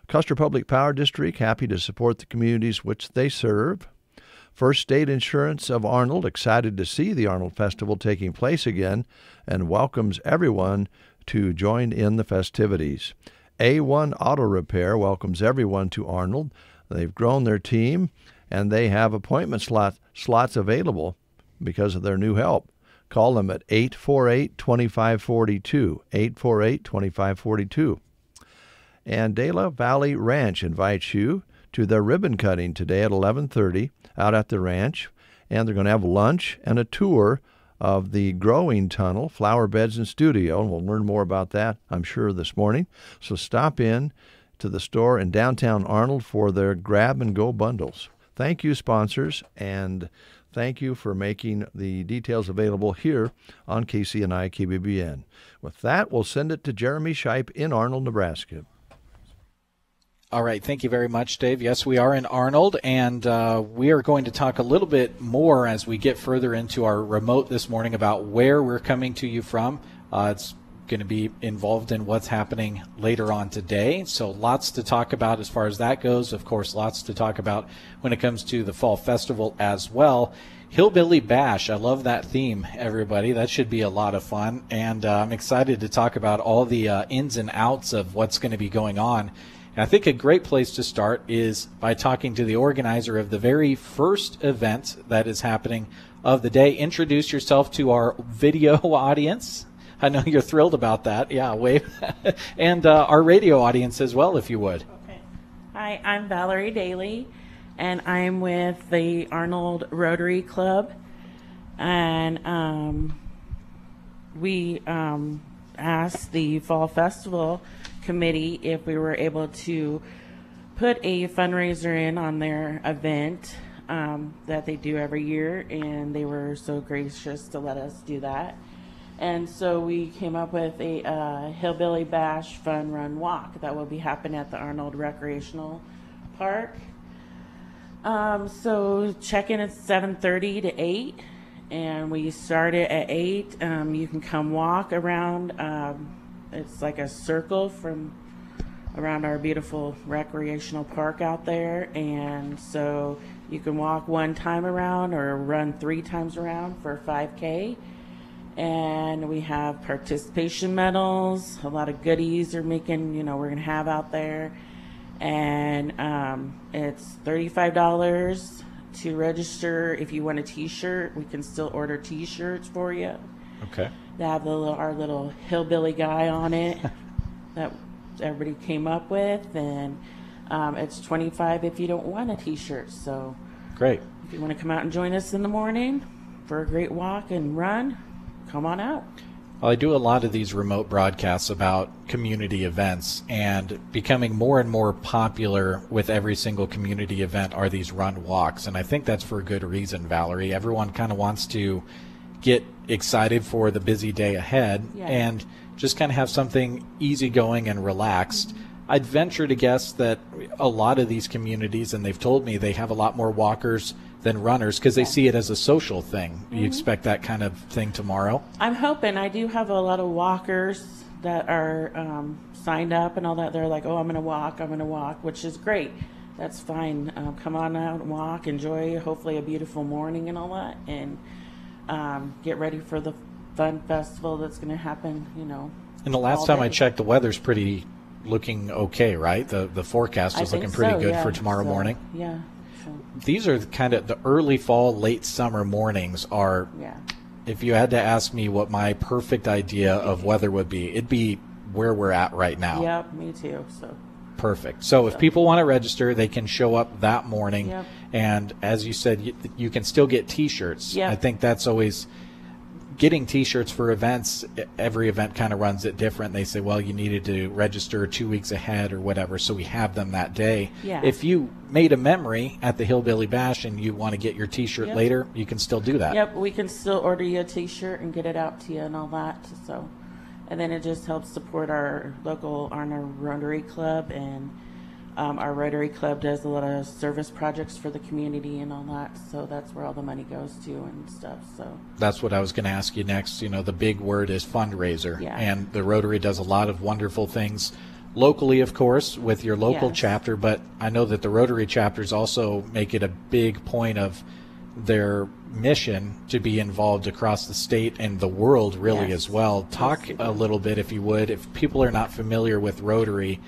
Custer Public Power District, happy to support the communities which they serve. First State Insurance of Arnold, excited to see the Arnold Festival taking place again and welcomes everyone to join in the festivities. A1 Auto Repair welcomes everyone to Arnold. They've grown their team, and they have appointment slots available because of their new help. Call them at 848-2542, 848-2542. And De La Valley Ranch invites you to their ribbon cutting today at 11:30 out at the ranch. And they're going to have lunch and a tour of the growing tunnel, flower beds and studio. And we'll learn more about that, I'm sure, this morning. So stop in to the store in downtown Arnold for their grab-and-go bundles. Thank you, sponsors, and thank you for making the details available here on KCNI KBBN. With that, we'll send it to Jeremy Shipe in Arnold, Nebraska. All right. Thank you very much, Dave. Yes, we are in Arnold, and we are going to talk a little bit more as we get further into our remote this morning about where we're coming to you from. It's going to be involved in what's happening later on today. So lots to talk about as far as that goes. Of course, lots to talk about when it comes to the Fall Festival as well. Hillbilly Bash. I love that theme, everybody. That should be a lot of fun. And I'm excited to talk about all the ins and outs of what's going to be going on. And I think a great place to start is by talking to the organizer of the very first event that is happening of the day. Introduce yourself to our video audience. I know you're thrilled about that. Yeah, wave. And our radio audience as well, if you would. Okay. Hi, I'm Valerie Daly, and I'm with the Arnold Rotary Club. And we asked the Fall Festival Committee if we were able to put a fundraiser in on their event that they do every year, and they were so gracious to let us do that. And so we came up with a Hillbilly Bash Fun Run Walk that will be happening at the Arnold Recreational Park. So check-in at 7:30 to 8, and we started at 8. You can come walk around. It's like a circle from around our beautiful recreational park out there, and so you can walk one time around or run 3 times around for 5K. And we have participation medals, a lot of goodies we're going to have out there. And it's $35 to register. If you want a t-shirt, we can still order t-shirts for you. Okay. They have our little hillbilly guy on it that everybody came up with, and it's $25 if you don't want a t-shirt. So great. If you want to come out and join us in the morning for a great walk and run, come on out. Well, I do a lot of these remote broadcasts about community events, and becoming more and more popular with every single community event are these run walks. And I think that's for a good reason, Valerie. Everyone kind of wants to get excited for the busy day ahead, and just kind of have something easygoing and relaxed. I'd venture to guess that a lot of these communities, and they've told me they have a lot more walkers than runners because they see it as a social thing. You expect that kind of thing tomorrow? I'm hoping. I do have a lot of walkers that are signed up and all that. They're like, oh, I'm going to walk, which is great. That's fine. Come on out and walk. Enjoy, hopefully, a beautiful morning and all that. And get ready for the fun festival that's going to happen, And the last time I checked, the weather's looking okay, right? The forecast is looking pretty good for tomorrow morning. Yeah. These are kind of the early fall, late summer mornings are, if you had to ask me what my perfect idea of weather would be, it'd be where we're at right now. Yep, me too. So perfect. So if people want to register, they can show up that morning. Yep. And as you said, you can still get T-shirts. Yep. I think that's always getting T-shirts for events, every event kind of runs it different. They say, well, you needed to register 2 weeks ahead or whatever, so we have them that day. Yeah. If you made a memory at the Hillbilly Bash and you want to get your T-shirt later, you can still do that. Yep, we can still order you a T-shirt and get it out to you and all that. So, and then it just helps support our local Rotary Club, and our Rotary Club does a lot of service projects for the community and all that, so that's where all the money goes to and stuff. So that's what I was going to ask you next. You know, the big word is fundraiser, and the Rotary does a lot of wonderful things locally, of course, with your local chapter, but I know that the Rotary chapters also make it a big point of their mission to be involved across the state and the world really as well. Talk a little bit, if you would, if people are not familiar with Rotary,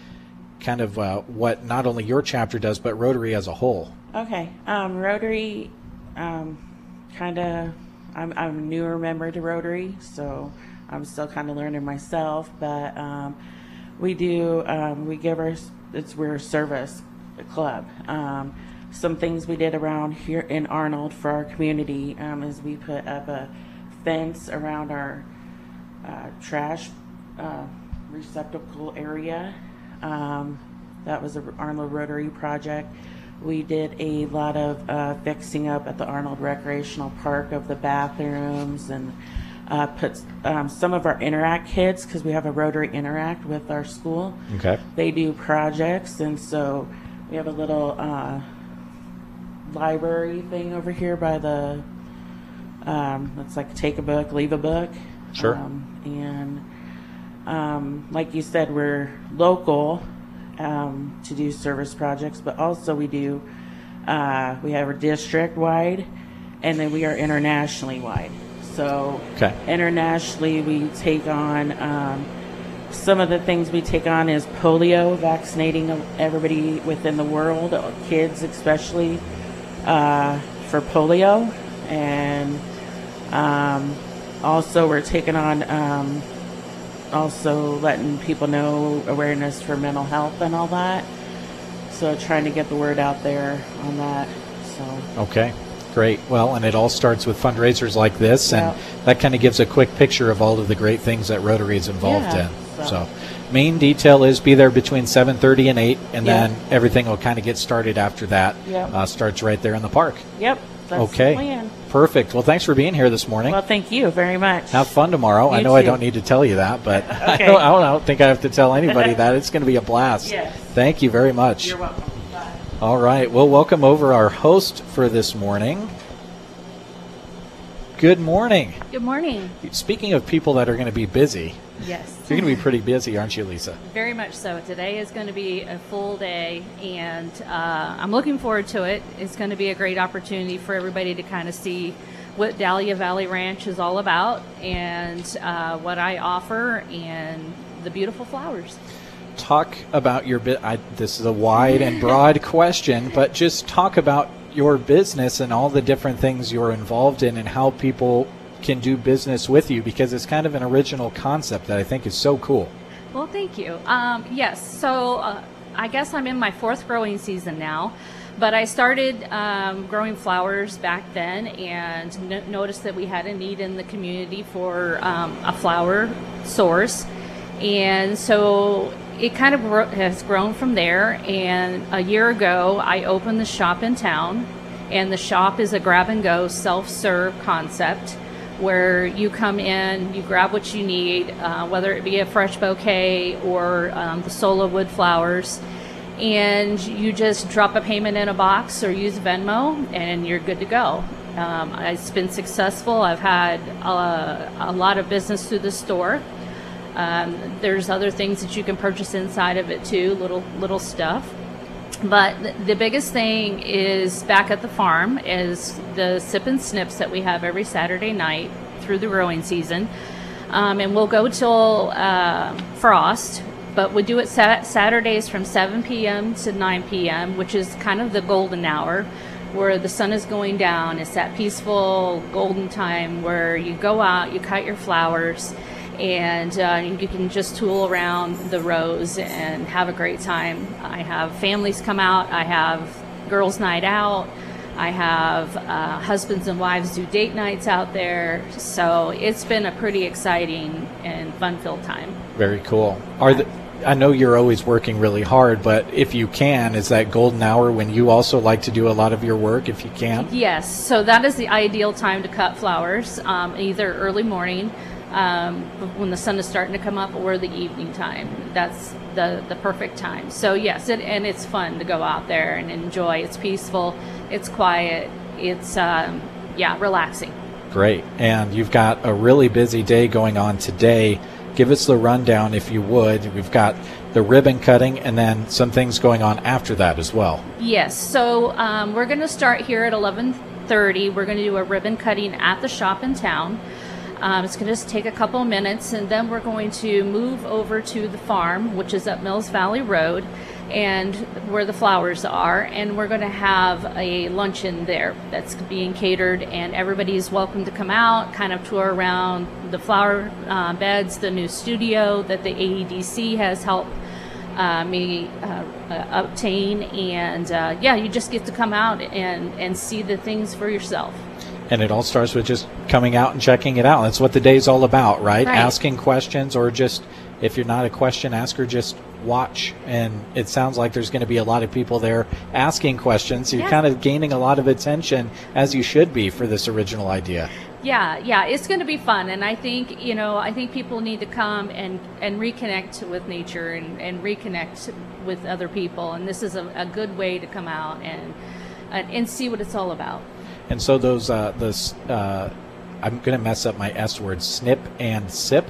kind of what not only your chapter does, but Rotary as a whole. Okay. Rotary, kind of, I'm a newer member to Rotary, so I'm still kind of learning myself, but we do, we're a service club. Some things we did around here in Arnold for our community is we put up a fence around our trash receptacle area. That was an Arnold Rotary project. We did a lot of fixing up at the Arnold Recreational Park of the bathrooms, and put some of our Interact kids, because we have a Rotary Interact with our school. Okay. They do projects, and so we have a little library thing over here by the, it's like take a book, leave a book. Sure. Like you said, we're local to do service projects, but also we do, we have a district-wide, and then we are internationally wide. So internationally, we take on, some of the things we take on is polio, vaccinating everybody within the world, kids especially, for polio. And also we're taking on, also letting people know awareness for mental health and all that. So trying to get the word out there on that. So okay, great. Well, and it all starts with fundraisers like this, and that kind of gives a quick picture of all of the great things that Rotary is involved in. So main detail is be there between 7:30 and 8, and then everything will kind of get started after that. Starts right there in the park. Yep. That's the plan. Perfect. Well, thanks for being here this morning. Well, thank you very much. Have fun tomorrow. I know I don't need to tell you that, but I don't think I have to tell anybody that. It's going to be a blast. Yes. Thank you very much. You're welcome. Bye. All right. We'll welcome over our host for this morning. Good morning. Good morning. Speaking of people that are going to be busy, yes, you're going to be pretty busy, aren't you, Lisa? Very much so. Today is going to be a full day, and I'm looking forward to it. It's going to be a great opportunity for everybody to kind of see what Dahlia Valley Ranch is all about, and what I offer, and the beautiful flowers. Talk about your this is a wide and broad question, but just talk about your business and all the different things you're involved in and how people can do business with you, because it's kind of an original concept that I think is so cool. Well, thank you. Yes, so I guess I'm in my 4th growing season now, but I started growing flowers back then, and noticed that we had a need in the community for a flower source, and so it kind of has grown from there. And a year ago, I opened the shop in town, and the shop is a grab-and-go self-serve concept where you come in, you grab what you need, whether it be a fresh bouquet or the solo wood flowers, and you just drop a payment in a box or use Venmo, and you're good to go. It's been successful. I've had a lot of business through the store. There's other things that you can purchase inside of it too, little stuff. But the biggest thing is back at the farm is the sip and snips that we have every Saturday night through the growing season. And we'll go till frost, but we do it Saturdays from 7 p.m. to 9 p.m., which is kind of the golden hour where the sun is going down. It's that peaceful golden time where you go out, you cut your flowers, and you can just tool around the rows and have a great time. I have families come out. I have girls' night out. I have husbands and wives do date nights out there. So it's been a pretty exciting and fun-filled time. Very cool. I know you're always working really hard, but if you can, is that golden hour when you also like to do a lot of your work if you can? Yes, so that is the ideal time to cut flowers, either early morning when the sun is starting to come up, or the evening time. That's the perfect time. So yes, and it's fun to go out there and enjoy. It's peaceful, it's quiet, it's relaxing. Great. And you've got a really busy day going on today. Give us the rundown, if you would. We've got the ribbon cutting and then some things going on after that as well. Yes, so we're going to start here at 11:30. We're going to do a ribbon cutting at the shop in town. It's going to just take a couple of minutes, and then we're going to move over to the farm, which is up Mills Valley Road, and where the flowers are, and we're going to have a luncheon there that's being catered, and everybody's welcome to come out, kind of tour around the flower beds, the new studio that the AEDC has helped me obtain, and you just get to come out and see the things for yourself. And it all starts with just coming out and checking it out. That's what the day's all about, right? Asking questions, or just, if you're not a question asker, just watch. And it sounds like there's going to be a lot of people there asking questions. So you're kind of gaining a lot of attention, as you should be, for this original idea. Yeah, it's going to be fun. And I think, people need to come and reconnect with nature and reconnect with other people. And this is a good way to come out and see what it's all about. And so those, I'm going to mess up my S word, snip and sip.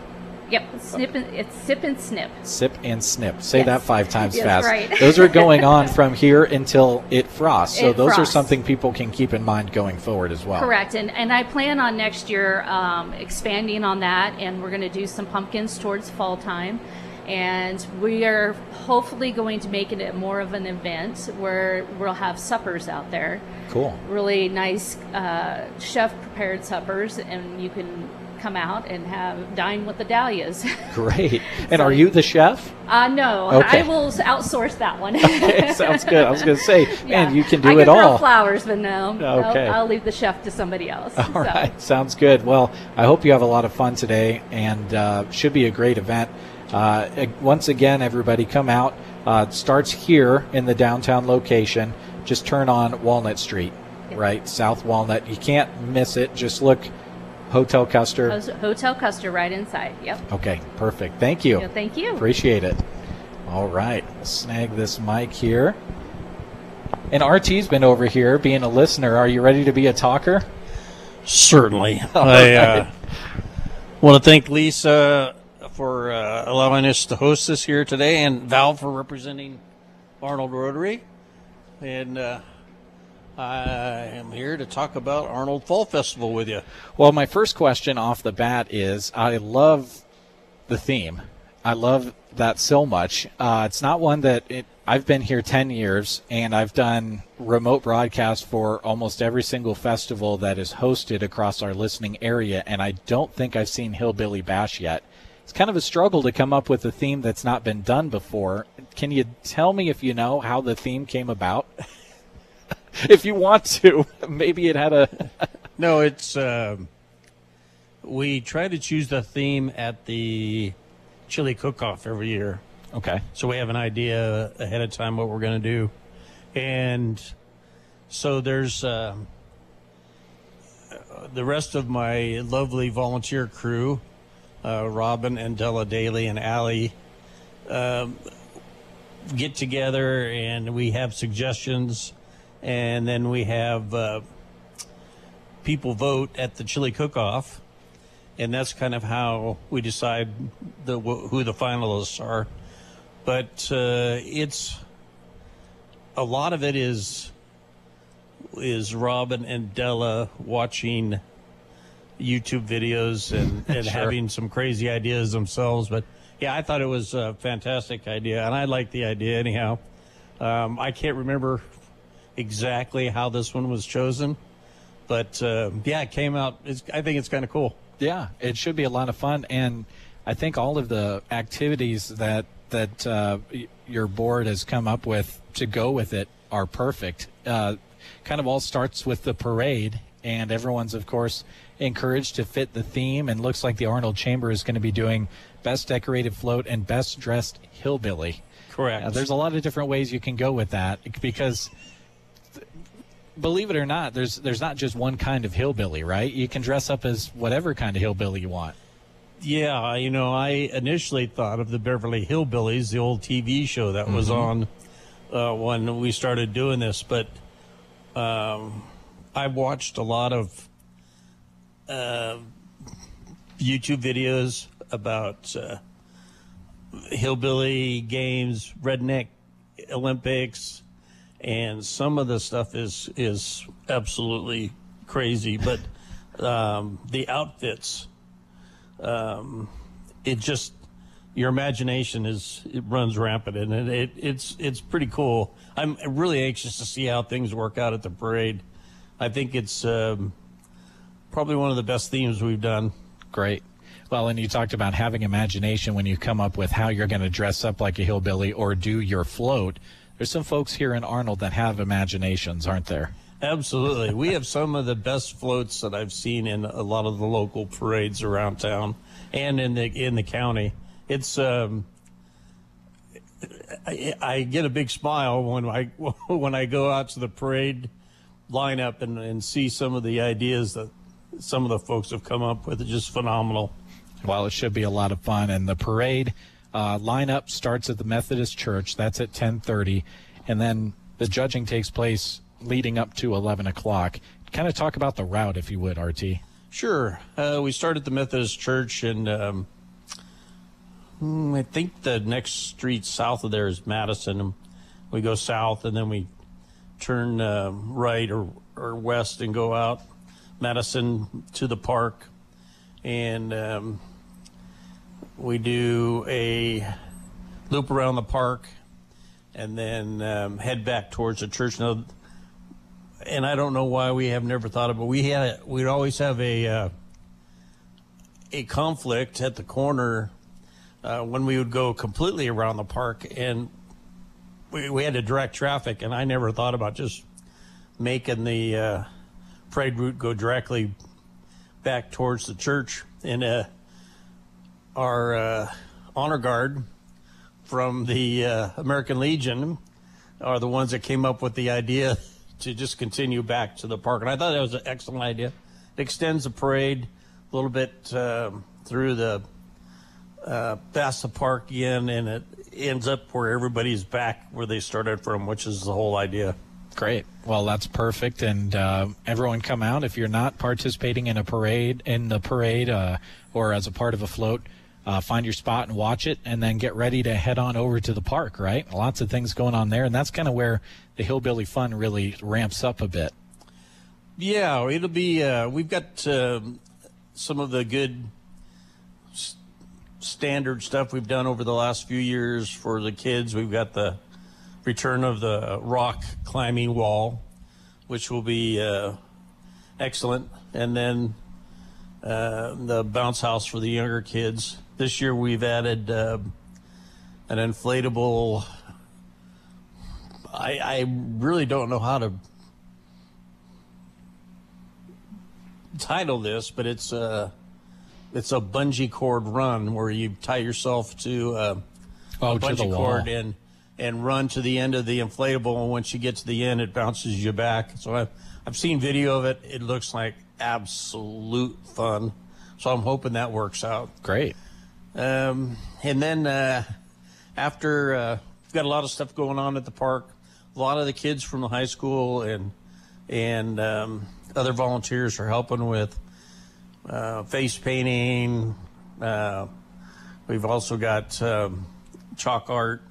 Yep, it's sip and snip. Sip and snip. Say that 5 times fast. Right. Those are going on from here until it frosts. So those are something people can keep in mind going forward as well. Correct. And I plan on next year expanding on that, and we're going to do some pumpkins towards fall time. And we are hopefully going to make it more of an event where we'll have suppers out there. Cool. Really nice chef-prepared suppers, and you can come out and dine with the Dahlias. Great. And are you the chef? No. Okay. I will outsource that one. Okay, sounds good. I was going to say, man, you can do it all. I can throw flowers, but no. Okay. I'll leave the chef to somebody else. All right. Sounds good. Well, I hope you have a lot of fun today, and should be a great event. Once again, everybody come out. It starts here in the downtown location. Just turn on Walnut Street, right? South Walnut. You can't miss it. Just look, Hotel Custer. Hotel Custer right inside. Yep. Okay, perfect. Thank you. Yeah, thank you. Appreciate it. All right. Snag this mic here. And RT's been over here being a listener. Are you ready to be a talker? Certainly. I want to thank Lisa for allowing us to host this here today, and Val for representing Arnold Rotary. And I am here to talk about Arnold Fall Festival with you. Well, my first question off the bat is, I love the theme. I love that so much. It's not one that I've been here 10 years, and I've done remote broadcasts for almost every single festival that is hosted across our listening area, and I don't think I've seen Hillbilly Bash yet. It's kind of a struggle to come up with a theme that's not been done before. Can you tell me, if you know, how the theme came about? If you want to, maybe it had a... No, it's... we try to choose the theme at the chili cook-off every year. Okay. So we have an idea ahead of time what we're going to do. And so there's... the rest of my lovely volunteer crew... Robin and Della Daly and Allie get together, and we have suggestions, and then we have people vote at the chili cook-off, and that's kind of how we decide who the finalists are. But it's a lot of it is Robin and Della watching YouTube videos and Sure. having some crazy ideas themselves. But yeah, I thought it was a fantastic idea, and I like the idea anyhow. I can't remember exactly how this one was chosen, but yeah, it came out. I think it's kind of cool. Yeah, it should be a lot of fun, and I think all of the activities that your board has come up with to go with it are perfect. kind of all starts with the parade, and everyone's, of course, encouraged to fit the theme, and looks like the Arnold Chamber is going to be doing Best Decorated Float and Best Dressed Hillbilly. Correct. There's a lot of different ways you can go with that, because believe it or not, there's not just one kind of hillbilly, right? You can dress up as whatever kind of hillbilly you want. Yeah, I initially thought of the Beverly Hillbillies, the old TV show that was on when we started doing this, but I watched a lot of YouTube videos about hillbilly games, redneck Olympics, and some of the stuff is absolutely crazy, but the outfits, it just, your imagination it runs rampant, and it's pretty cool. I'm really anxious to see how things work out at the parade. I think it's probably one of the best themes we've done. Great. Well, and you talked about having imagination when you come up with how you're going to dress up like a hillbilly or do your float. There's some folks here in Arnold that have imaginations, aren't there? Absolutely. We have some of the best floats that I've seen in a lot of the local parades around town and in the county. It's I get a big smile when I go out to the parade lineup and see some of the ideas that some of the folks have come up with. It's just phenomenal. Well, it should be a lot of fun. And the parade lineup starts at the Methodist Church. That's at 10:30. And then the judging takes place leading up to 11 o'clock. Kind of talk about the route, if you would, RT. Sure. We start at the Methodist Church, and I think the next street south of there is Madison. We go south, and then we turn right or west and go out Madison to the park. And we do a loop around the park and then head back towards the church. Now, and I don't know why we have never thought of it. We'd always have a conflict at the corner when we would go completely around the park, and we had to direct traffic, and I never thought about just making the parade route go directly back towards the church. And our honor guard from the American Legion are the ones that came up with the idea to just continue back to the park. And I thought that was an excellent idea. It extends the parade a little bit through the past the park again, and it ends up where everybody's back where they started from, which is the whole idea. Great. Well, that's perfect. And everyone come out. If you're not participating in the parade or as a part of a float, find your spot and watch it, and then get ready to head on over to the park, right? Lots of things going on there, and that's kind of where the hillbilly fun really ramps up a bit. Yeah, it'll be, we've got some of the good standard stuff we've done over the last few years for the kids. We've got the return of the rock climbing wall, which will be excellent, and then the bounce house for the younger kids. This year we've added an inflatable. I really don't know how to title this, but it's a bungee cord run where you tie yourself to a bungee cord and run to the end of the inflatable, and once you get to the end, it bounces you back. So I've seen video of it. It looks like absolute fun. So I'm hoping that works out. Great. And then after, we've got a lot of stuff going on at the park. A lot of the kids from the high school and other volunteers are helping with face painting. We've also got chalk art.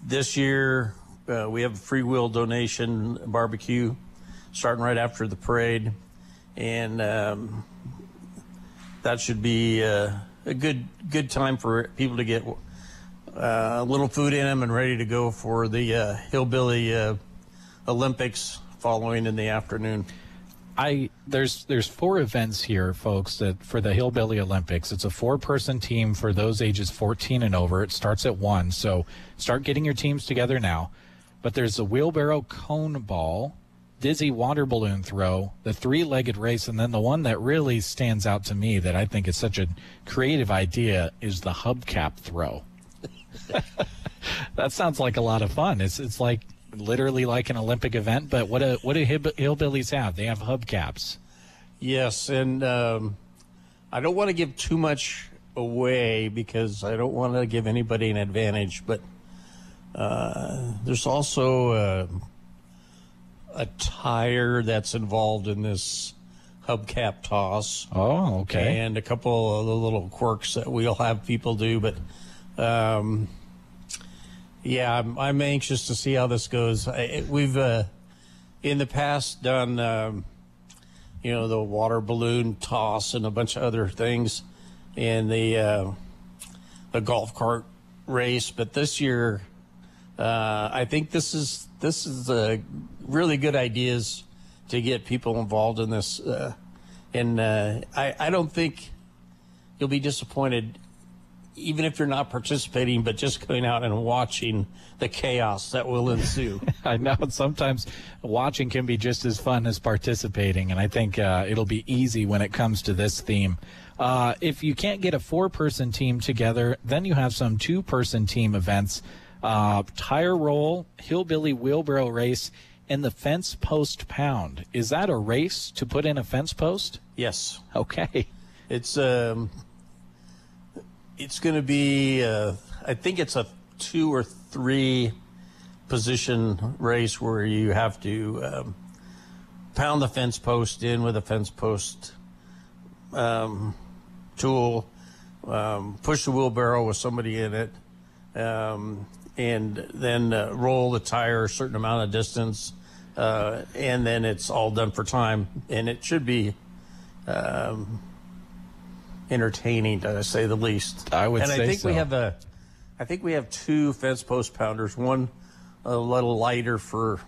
This year, we have a free will donation barbecue starting right after the parade, and that should be a good time for people to get a little food in them and ready to go for the Hillbilly Olympics following in the afternoon. There's 4 events here, folks, that for the Hillbilly Olympics. It's a 4-person team for those ages 14 and over. It starts at 1, so start getting your teams together now. but there's the wheelbarrow cone ball, dizzy water balloon throw, the three-legged race, and then the one that really stands out to me that I think is such a creative idea is the hubcap throw. That sounds like a lot of fun. It's like literally like an Olympic event, but what do hillbillies have? They have hubcaps. Yes, and I don't want to give too much away because I don't want to give anybody an advantage, but there's also a tire that's involved in this hubcap toss. Oh, okay. And a couple of the little quirks that we'll have people do, but yeah, I'm anxious to see how this goes. We've in the past done the water balloon toss and a bunch of other things, and the golf cart race. But this year, I think this is really good ideas to get people involved in this, and I don't think you'll be disappointed, even if you're not participating, but just going out and watching the chaos that will ensue. I know sometimes watching can be just as fun as participating, and I think it'll be easy when it comes to this theme. If you can't get a 4-person team together, then you have some 2-person team events. Tire roll, hillbilly wheelbarrow race, and the fence post pound. Is that a race to put in a fence post? Yes. Okay. It's going to be, I think it's a 2 or 3 position race where you have to pound the fence post in with a fence post tool, push the wheelbarrow with somebody in it, and then roll the tire a certain amount of distance, and then it's all done for time, and it should be entertaining, to say the least. I would say so. And I think we have 2 fence post pounders, one a little lighter for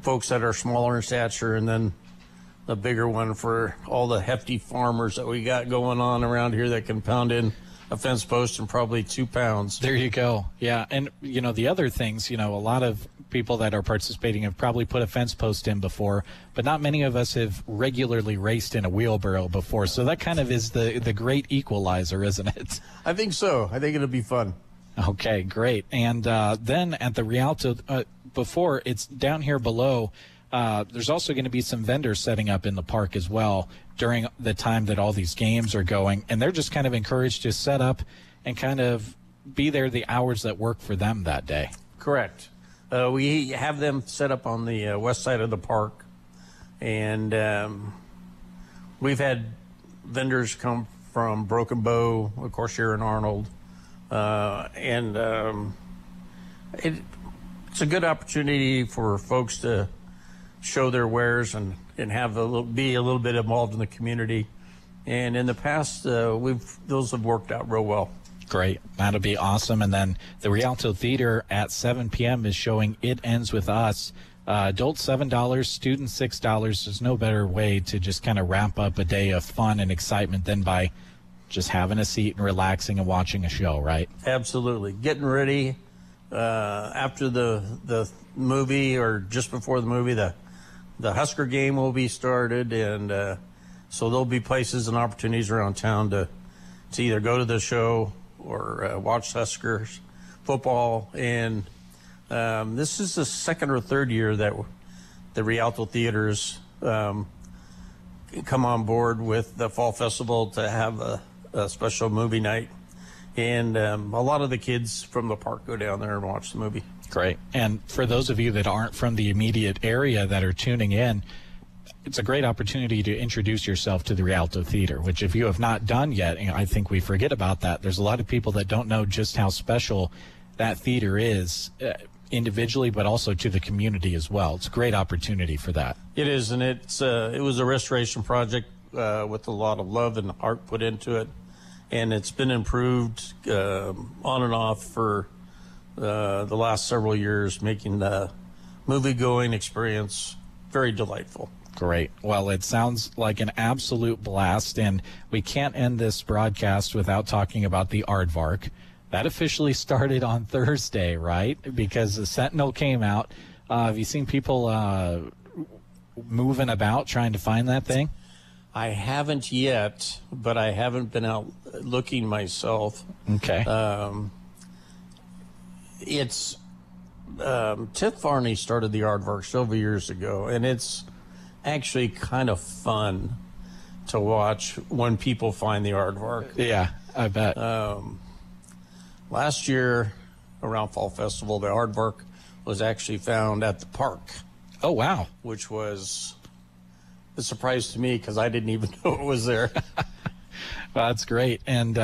folks that are smaller in stature, and then the bigger one for all the hefty farmers that we got going on around here that can pound in a fence post in probably 2 pounds. There you go. Yeah, and the other things, a lot of people that are participating have probably put a fence post in before, but not many of us have regularly raced in a wheelbarrow before. So that kind of is the great equalizer, isn't it? I think so. I think it'll be fun. Okay, great. And then at the Rialto, before, it's down here below, there's also going to be some vendors setting up in the park as well during the time that all these games are going, and they're just kind of encouraged to set up and kind of be there the hours that work for them that day. Correct. We have them set up on the west side of the park, and we've had vendors come from Broken Bow, of course, here in Arnold, and it's a good opportunity for folks to show their wares and have be a little bit involved in the community. And in the past, those have worked out real well. Great. That'll be awesome. And then the Rialto Theater at 7 p.m. is showing It Ends With Us. Adults $7, students $6. There's no better way to just kind of wrap up a day of fun and excitement than by just having a seat and relaxing and watching a show, right? Absolutely. Getting ready after the movie or just before the movie, the Husker game will be started, and so there'll be places and opportunities around town to either go to the show or watch Huskers football. And this is the 2nd or 3rd year that the Rialto Theaters come on board with the Fall Festival to have a special movie night. And a lot of the kids from the park go down there and watch the movie. Great. And for those of you that aren't from the immediate area that are tuning in, it's a great opportunity to introduce yourself to the Rialto Theater, which if you have not done yet, I think we forget about that. There's a lot of people that don't know just how special that theater is individually, but also to the community as well. It's a great opportunity for that. It is, and it was a restoration project with a lot of love and heart put into it, and it's been improved on and off for the last several years, making the movie-going experience very delightful. Great. Well, it sounds like an absolute blast, and we can't end this broadcast without talking about the Aardvark. That officially started on Thursday, right? Because the Sentinel came out. Have you seen people moving about trying to find that thing? I haven't yet, but I haven't been out looking myself. Okay. It's Tiff Varney started the aardvark several years ago, and it's actually kind of fun to watch when people find the aardvark. Yeah, I bet. Last year, around Fall Festival, the aardvark was actually found at the park. Oh, wow. Which was a surprise to me because I didn't even know it was there. Well, that's great. And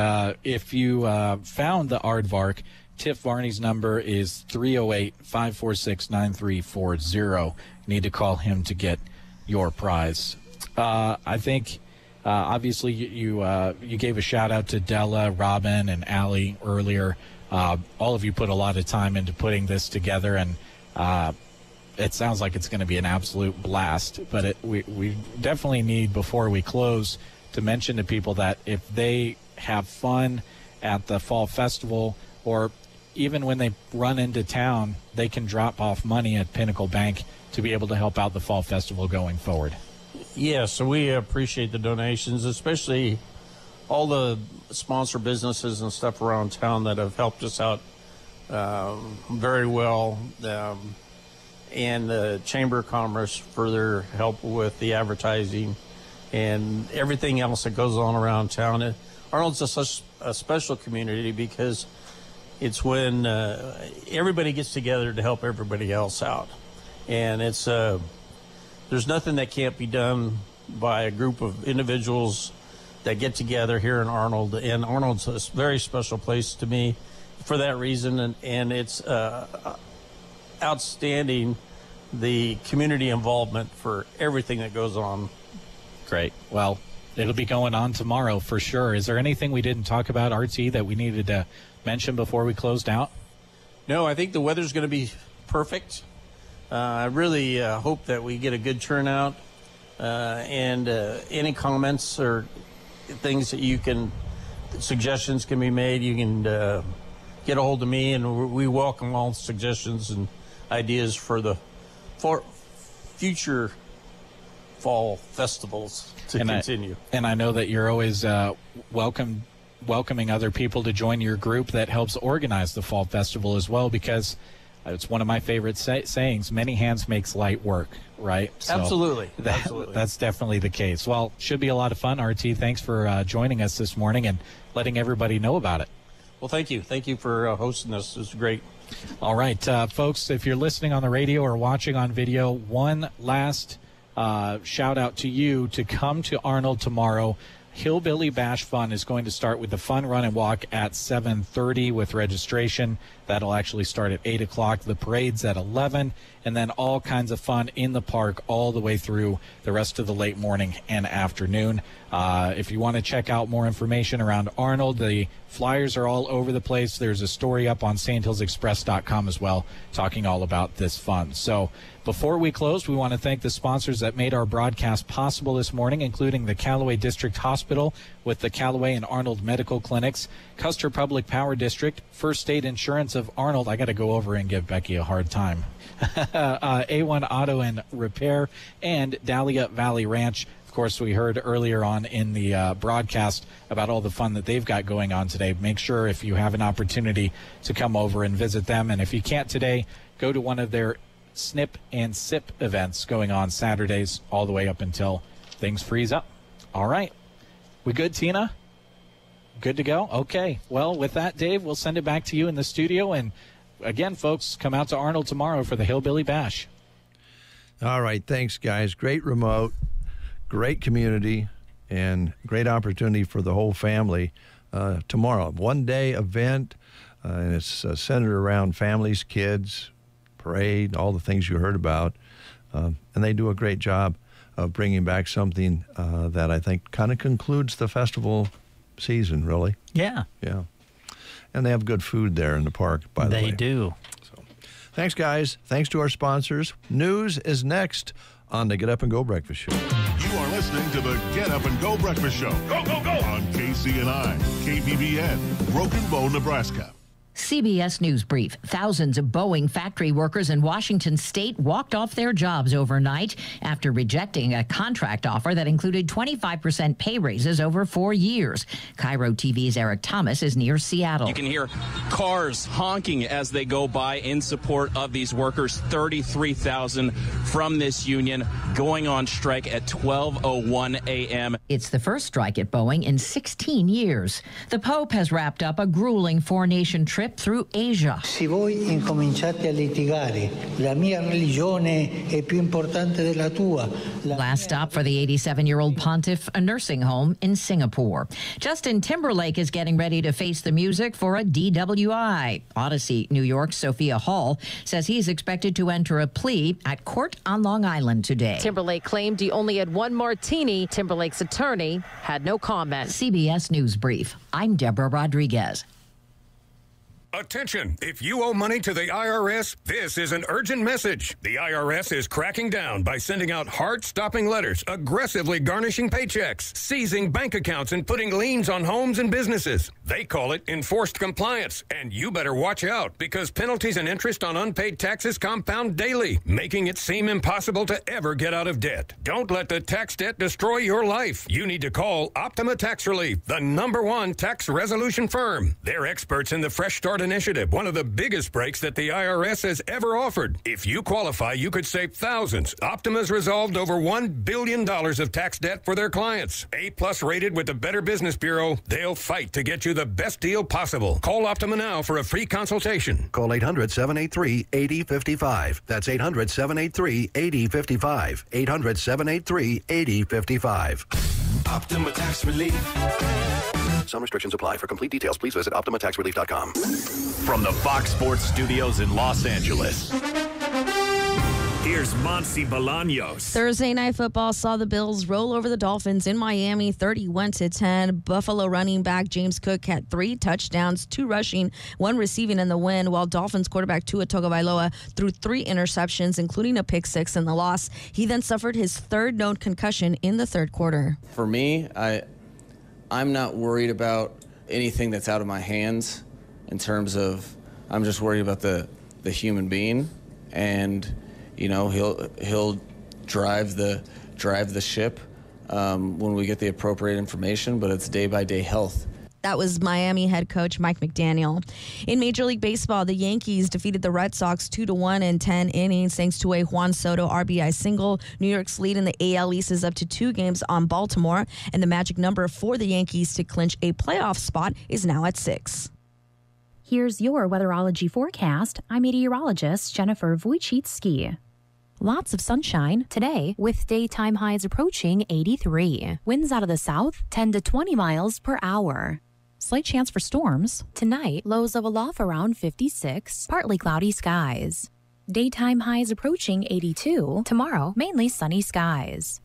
if you found the aardvark, Tiff Varney's number is 308-546-9340. You need to call him to get your prize. I think, obviously, you gave a shout-out to Della, Robin, and Allie earlier. All of you put a lot of time into putting this together, and it sounds like it's going to be an absolute blast. But we definitely need, before we close, to mention to people that if they have fun at the Fall Festival, or even when they run into town, they can drop off money at Pinnacle Bank to be able to help out the Fall Festival going forward. Yeah, so we appreciate the donations, especially all the sponsor businesses and stuff around town that have helped us out very well. And the Chamber of Commerce for their help with the advertising and everything else that goes on around town. Arnold's such a special community because it's when everybody gets together to help everybody else out. And it's there's nothing that can't be done by a group of individuals that get together here in Arnold. And Arnold's a very special place to me for that reason. And it's outstanding, the community involvement for everything that goes on. Great. Well, it'll be going on tomorrow for sure. Is there anything we didn't talk about, RT, that we needed to mention before we closed out? No, I think the weather's going to be perfect. I really hope that we get a good turnout. And any comments or things that you can, suggestions can be made, you can get a hold of me, and we welcome all suggestions and ideas for future fall festivals to continue. And I know that you're always welcoming other people to join your group that helps organize the fall festival as well, because it's one of my favorite sayings, many hands makes light work, right? So Absolutely. That's definitely the case. Well, should be a lot of fun. RT, thanks for joining us this morning and letting everybody know about it. Well, thank you. Thank you for hosting this. It was great. All right, folks, if you're listening on the radio or watching on video, one last shout out to you to come to Arnold tomorrow. Hillbilly Bash Fun is going to start with the fun run and walk at 7:30 with registration. That'll actually start at 8 o'clock. The parade's at 11, and then all kinds of fun in the park all the way through the rest of the late morning and afternoon. If you want to check out more information around Arnold, the flyers are all over the place. There's a story up on sandhillsexpress.com as well talking all about this fun. So before we close, we want to thank the sponsors that made our broadcast possible this morning, including the Callaway District Hospital with the Callaway and Arnold Medical Clinics, Custer Public Power District, First State Insurance of Arnold. I got to go over and give Becky a hard time. A1 Auto and Repair, and Dahlia Valley Ranch. Of course, we heard earlier on in the broadcast about all the fun that they've got going on today. Make sure if you have an opportunity to come over and visit them. And if you can't today, go to one of their Snip and Sip events going on Saturdays all the way up until things freeze up. All right. We good, Tina? Good to go? Okay. Well, with that, Dave, we'll send it back to you in the studio. And again, folks, come out to Arnold tomorrow for the Hillbilly Bash. All right. Thanks, guys. Great remote, great community, and great opportunity for the whole family tomorrow. One-day event, and it's centered around families, kids, parade, all the things you heard about. And they do a great job of bringing back something that I think kind of concludes the festival season, really. Yeah. Yeah. And they have good food there in the park, by the way. They do. So, thanks, guys. Thanks to our sponsors. News is next on the Get Up and Go Breakfast Show. You are listening to the Get Up and Go Breakfast Show. Go, go, go! On KCNI. KCNI, KBBN, Broken Bow, Nebraska. CBS News Brief. Thousands of Boeing factory workers in Washington state walked off their jobs overnight after rejecting a contract offer that included 25% pay raises over 4 years. Cairo TV's Eric Thomas is near Seattle. You can hear cars honking as they go by in support of these workers. 33,000 from this union going on strike at 12:01 a.m. It's the first strike at Boeing in 16 years. The Pope has wrapped up a grueling four-nation trip through Asia. Se voi incominciate a litigare, la mia religione è più importante della tua. Last stop for the 87-year-old pontiff, a nursing home in Singapore. Justin Timberlake is getting ready to face the music for a DWI. Odyssey, New York's Sophia Hall says he's expected to enter a plea at court on Long Island today. Timberlake claimed he only had one martini. Timberlake's attorney had no comment. CBS News Brief. I'm Deborah Rodriguez. Attention, if you owe money to the IRS, this is an urgent message. The IRS is cracking down by sending out heart-stopping letters, aggressively garnishing paychecks, seizing bank accounts, and putting liens on homes and businesses. They call it enforced compliance, and you better watch out because penalties and interest on unpaid taxes compound daily, making it seem impossible to ever get out of debt. Don't let the tax debt destroy your life. You need to call Optima Tax Relief, the #1 tax resolution firm. They're experts in the Fresh Start Initiative, one of the biggest breaks that the IRS has ever offered. If you qualify, you could save thousands. Optima's resolved over $1 billion of tax debt for their clients. A+ rated with the Better Business Bureau, they'll fight to get you the best deal possible. Call Optima now for a free consultation. Call 800-783-8055. That's 800-783-8055. 800-783-8055. Optima Tax Relief. Some restrictions apply. For complete details, please visit OptimaTaxRelief.com. From the Fox Sports Studios in Los Angeles, here's Monty Bolaños. Thursday Night Football saw the Bills roll over the Dolphins in Miami 31-10. Buffalo running back James Cook had 3 touchdowns, 2 rushing, 1 receiving in the win, while Dolphins quarterback Tua Tagovailoa threw 3 interceptions, including a pick-6 in the loss. He then suffered his 3rd known concussion in the 3rd quarter. For me, I'm not worried about anything that's out of my hands in terms of I'm just worried about the human being, and you know he'll drive the ship when we get the appropriate information, but it's day-by-day health. That was Miami head coach Mike McDaniel. In Major League Baseball, the Yankees defeated the Red Sox 2-1 in 10 innings thanks to a Juan Soto RBI single. New York's lead in the AL East is up to 2 games on Baltimore, and the magic number for the Yankees to clinch a playoff spot is now at 6. Here's your weatherology forecast. I'm meteorologist Jennifer Wojcicki. Lots of sunshine today with daytime highs approaching 83. Winds out of the south 10 to 20 miles per hour. Slight chance for storms. Tonight, lows level off around 56. Partly cloudy skies. Daytime highs approaching 82. Tomorrow, mainly sunny skies.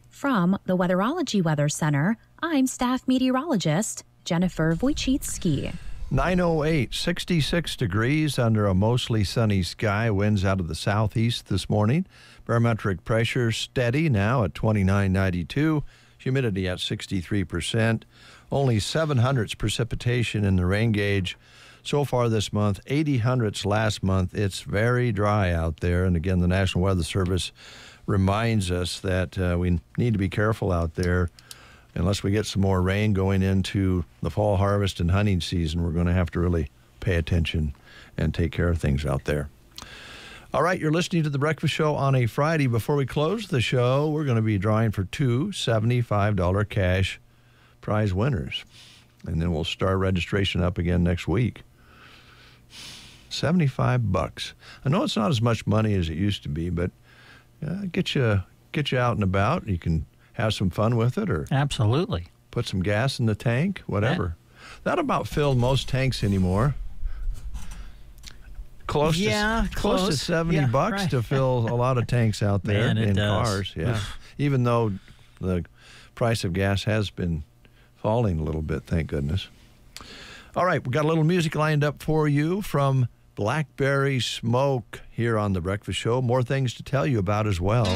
From the Weatherology Weather Center, I'm staff meteorologist Jennifer Wojcicki. 9:08, 66 degrees under a mostly sunny sky. Winds out of the southeast this morning. Barometric pressure steady now at 29.92. Humidity at 63%. Only 0.07 precipitation in the rain gauge so far this month. 0.80 last month. It's very dry out there. And again, the National Weather Service reminds us that we need to be careful out there. Unless we get some more rain going into the fall harvest and hunting season, we're going to have to really pay attention and take care of things out there. All right, you're listening to The Breakfast Show on a Friday. Before we close the show, we're going to be drawing for 2 $75 cash prize winners. And then we'll start registration up again next week. $75. I know it's not as much money as it used to be, but get you out and about. You can have some fun with it, or absolutely put some gas in the tank, whatever. Yeah. That about filled most tanks anymore. Close to $70 right. to fill a lot of tanks out there in cars. Yeah, even though the price of gas has been falling a little bit, thank goodness. All right, we've got a little music lined up for you from Blackberry Smoke here on The Breakfast Show. More things to tell you about as well.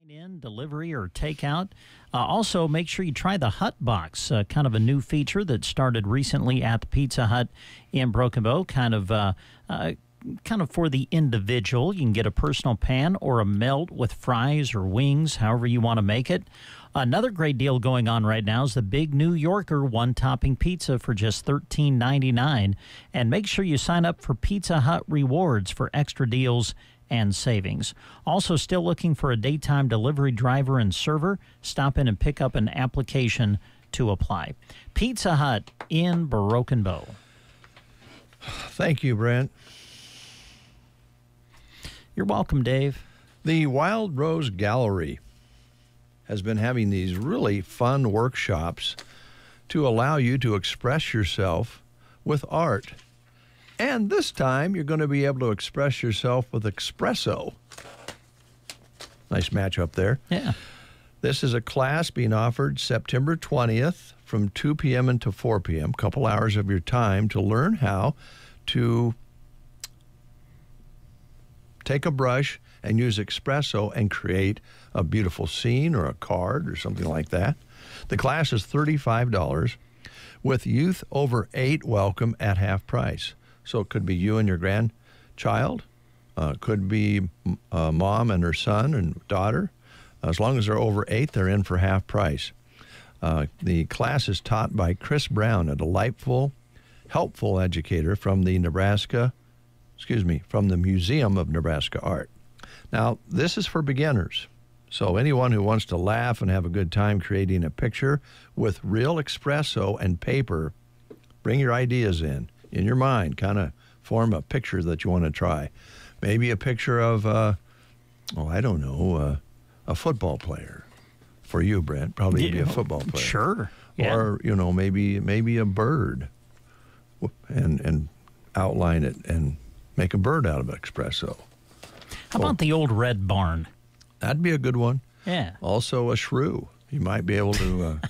In delivery or takeout. Also, make sure you try the Hut Box, kind of a new feature that started recently at the Pizza Hut in Broken Bow. Kind of for the individual. You can get a personal pan or a melt with fries or wings, however you want to make it. Another great deal going on right now is the Big New Yorker one-topping pizza for just $13.99. And make sure you sign up for Pizza Hut Rewards for extra deals and savings. Also, still looking for a daytime delivery driver and server? Stop in and pick up an application to apply. Pizza Hut in Broken Bow. Thank you, Brent. You're welcome, Dave. The Wild Rose Gallery has been having these really fun workshops to allow you to express yourself with art. And this time, you're going to be able to express yourself with espresso. Nice match up there. Yeah. This is a class being offered September 20th from 2 p.m. until 4 p.m., a couple hours of your time to learn how to take a brush and use espresso and create a beautiful scene or a card or something like that. The class is $35 with youth over 8 welcome at half price. So it could be you and your grandchild, could be mom and her son and daughter. As long as they're over 8, they're in for half price. The class is taught by Chris Brown, a delightful, helpful educator from the Museum of Nebraska Art. Now, this is for beginners. So anyone who wants to laugh and have a good time creating a picture with real espresso and paper, bring your ideas in your mind, kind of form a picture that you want to try. Maybe a picture of, a football player. For you, Brent, probably be a football player. Sure. Yeah. Or, maybe a bird and outline it and make a bird out of espresso. How about the old red barn? That'd be a good one. Yeah. Also a shrew. You might be able to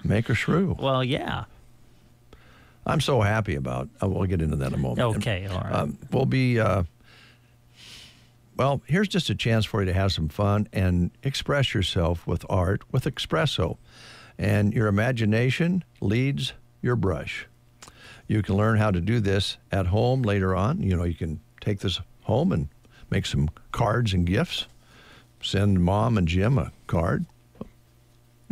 make a shrew. Well, yeah. I'm so happy about, we'll get into that in a moment. Okay, all right. We'll be, here's just a chance for you to have some fun and express yourself with art with espresso. And your imagination leads your brush. You can learn how to do this at home later on. You can take this home and make some cards and gifts. Send Mom and Jim a card.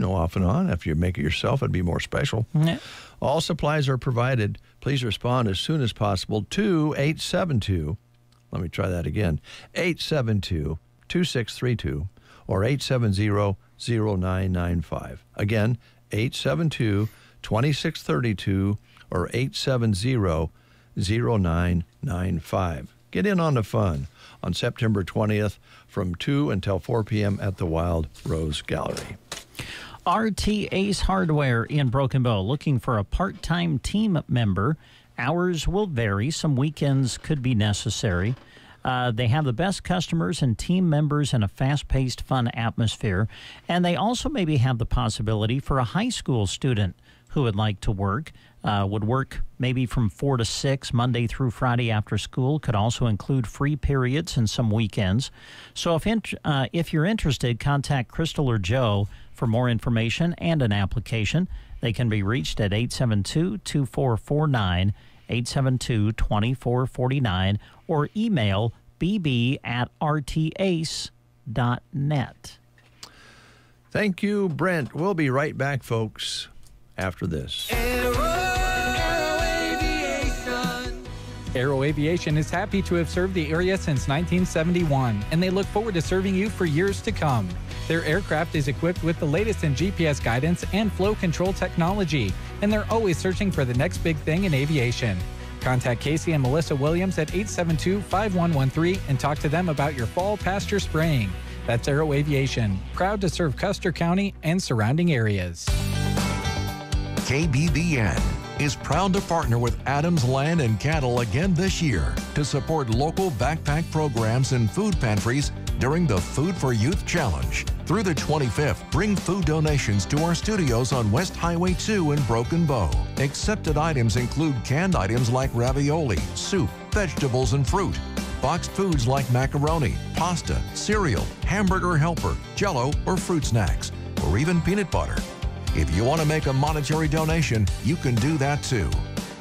Off and on. If you make it yourself, it'd be more special. Yeah. All supplies are provided. Please respond as soon as possible to 872. Let me try that again. 872-2632 or 870-0995. Again, 872-2632 or 870-0995. Get in on the fun on September 20th from 2 until 4 p.m. at the Wild Rose Gallery. RT Ace Hardware in Broken Bow, looking for a part-time team member. Hours will vary. Some weekends could be necessary. They have the best customers and team members in a fast-paced, fun atmosphere. And they also maybe have the possibility for a high school student who would like to work. Would work maybe from 4 to 6, Monday through Friday after school. Could also include free periods and some weekends. So if you're interested, contact Crystal or Joe for more information and an application. They can be reached at 872-2449, 872-2449, or email bb@rtace.net. Thank you, Brent. We'll be right back, folks, after this. Aero Aviation is happy to have served the area since 1971, and they look forward to serving you for years to come. Their aircraft is equipped with the latest in GPS guidance and flow control technology, and they're always searching for the next big thing in aviation. Contact Casey and Melissa Williams at 872-5113 and talk to them about your fall pasture spraying. That's Aero Aviation, proud to serve Custer County and surrounding areas. KBBN is proud to partner with Adams Land and Cattle again this year to support local backpack programs and food pantries during the Food for Youth Challenge. Through the 25th, bring food donations to our studios on West Highway 2 in Broken Bow. Accepted items include canned items like ravioli, soup, vegetables, and fruit. boxed foods like macaroni, pasta, cereal, hamburger helper, Jell-O, or fruit snacks, or even peanut butter. If you want to make a monetary donation, you can do that too.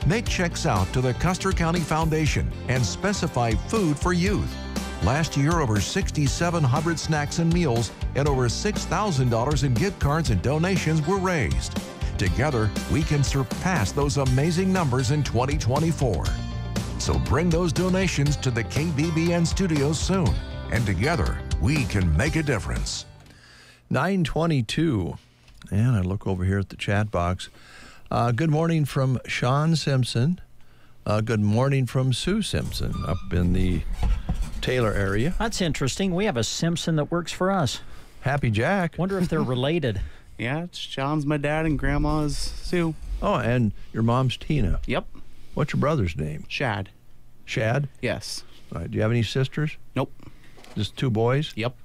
Make checks out to the Custer County Foundation and specify Food for Youth. Last year, over 6,700 snacks and meals and over $6,000 in gift cards and donations were raised. Together, we can surpass those amazing numbers in 2024. So bring those donations to the KBBN studios soon, and together, we can make a difference. 9:22, and I look over here at the chat box. Good morning from Sean Simpson. Good morning from Sue Simpson up in the Taylor area. That's interesting. We have a Simpson that works for us. Happy Jack. Wonder if they're related. Yeah, it's John's my dad and Grandma's Sue. Oh, and your mom's Tina. Yep. What's your brother's name? Shad. Shad? Yes. All right. Do you have any sisters? Nope. Just two boys? Yep.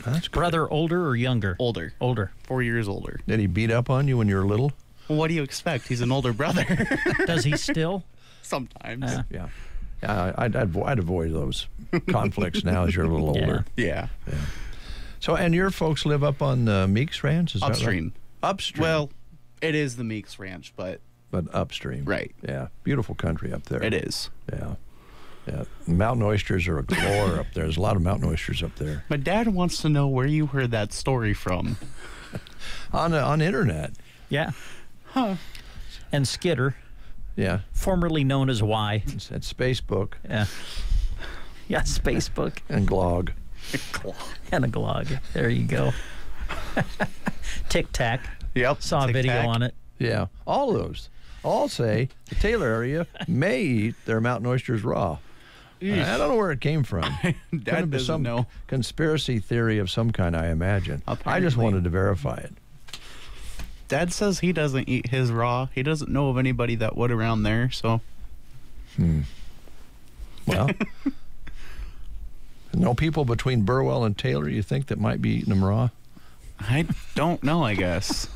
That's good. Brother older or younger? Older. Older. 4 years older. Did he beat up on you when you were little? Well, what do you expect? He's an older brother. Does he still? Sometimes. Yeah. Yeah, I'd avoid those conflicts now as you're a little older. Yeah. So, and your folks live up on Meeks Ranch? Is Upstream. That right? Upstream. Well, it is the Meeks Ranch, but upstream. Right. Yeah. Beautiful country up there. It is. Yeah. Yeah. Mountain oysters are a galore up there. There's a lot of mountain oysters up there. My dad wants to know where you heard that story from. on internet. Yeah. Huh. And Skitter. Yeah. Formerly known as Y. It's at Spacebook. Yeah. Yeah, Spacebook. And Glog. And a Glog. There you go. Tic Tac. Yep. Saw a video on it. Yeah. All of those. All say the Taylor area may eat their mountain oysters raw. Eesh. I don't know where it came from. Dad doesn't some know. Conspiracy theory of some kind, I imagine. Apparently. I just wanted to verify it. Dad says he doesn't eat his raw. He doesn't know of anybody that would around there, so. Well, no people between Burwell and Taylor you think that might be eating them raw? I don't know, I guess.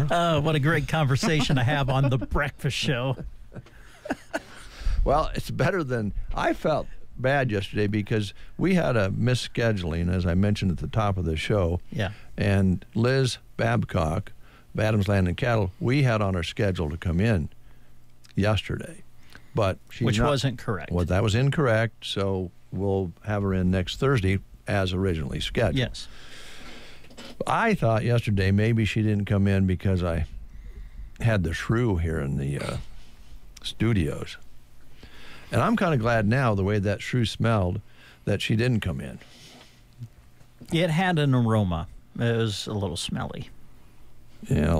What a great conversation to have on the breakfast show. Well, it's better than I felt bad yesterday because we had a misscheduling, as I mentioned at the top of the show. Yeah. And Liz Babcock of Adams Land and Cattle, we had on our schedule to come in yesterday. But Which wasn't correct. Well, that was incorrect, so we'll have her in next Thursday as originally scheduled. Yes. I thought yesterday maybe she didn't come in because I had the shrew here in the studios. And I'm kind of glad now, the way that shrew smelled, that she didn't come in. It had an aroma. It was a little smelly. Yeah,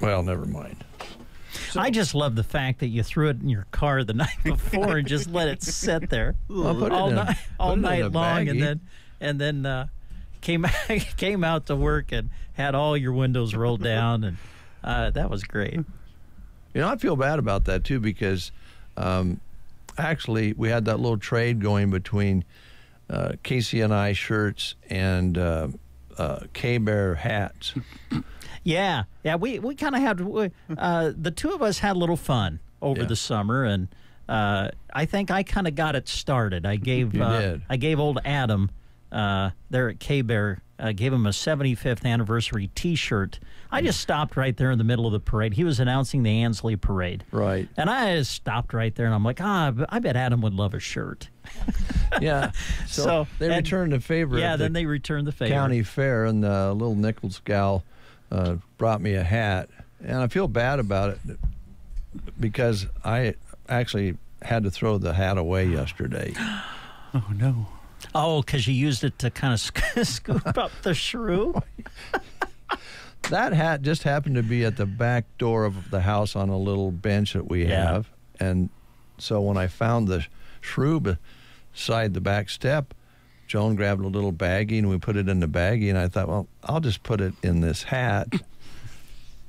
well, never mind. So, I just love the fact that you threw it in your car the night before and just let it sit there all night long, and then came out to work and had all your windows rolled down, and that was great. You know, I feel bad about that too because actually we had that little trade going between KCNI shirts and K-Bear hats. Yeah, we kind of had the two of us had a little fun over the summer, and I think I kind of got it started. I gave old Adam there at K-Bear, gave him a 75th anniversary T-shirt. I just stopped right there in the middle of the parade. He was announcing the Ansley Parade. Right. And I just stopped right there, and I'm like, I bet Adam would love a shirt. Yeah. So they returned the favor. Yeah, then they returned the favor. County Fair, and the little Nichols gal brought me a hat. And I feel bad about it because I actually had to throw the hat away yesterday. Oh, no. Oh, because you used it to kind of scoop up the shrew? That hat just happened to be at the back door of the house on a little bench that we have. And so when I found the shrew beside the back step, Joan grabbed a little baggie and we put it in the baggie. And I thought, well, I'll just put it in this hat.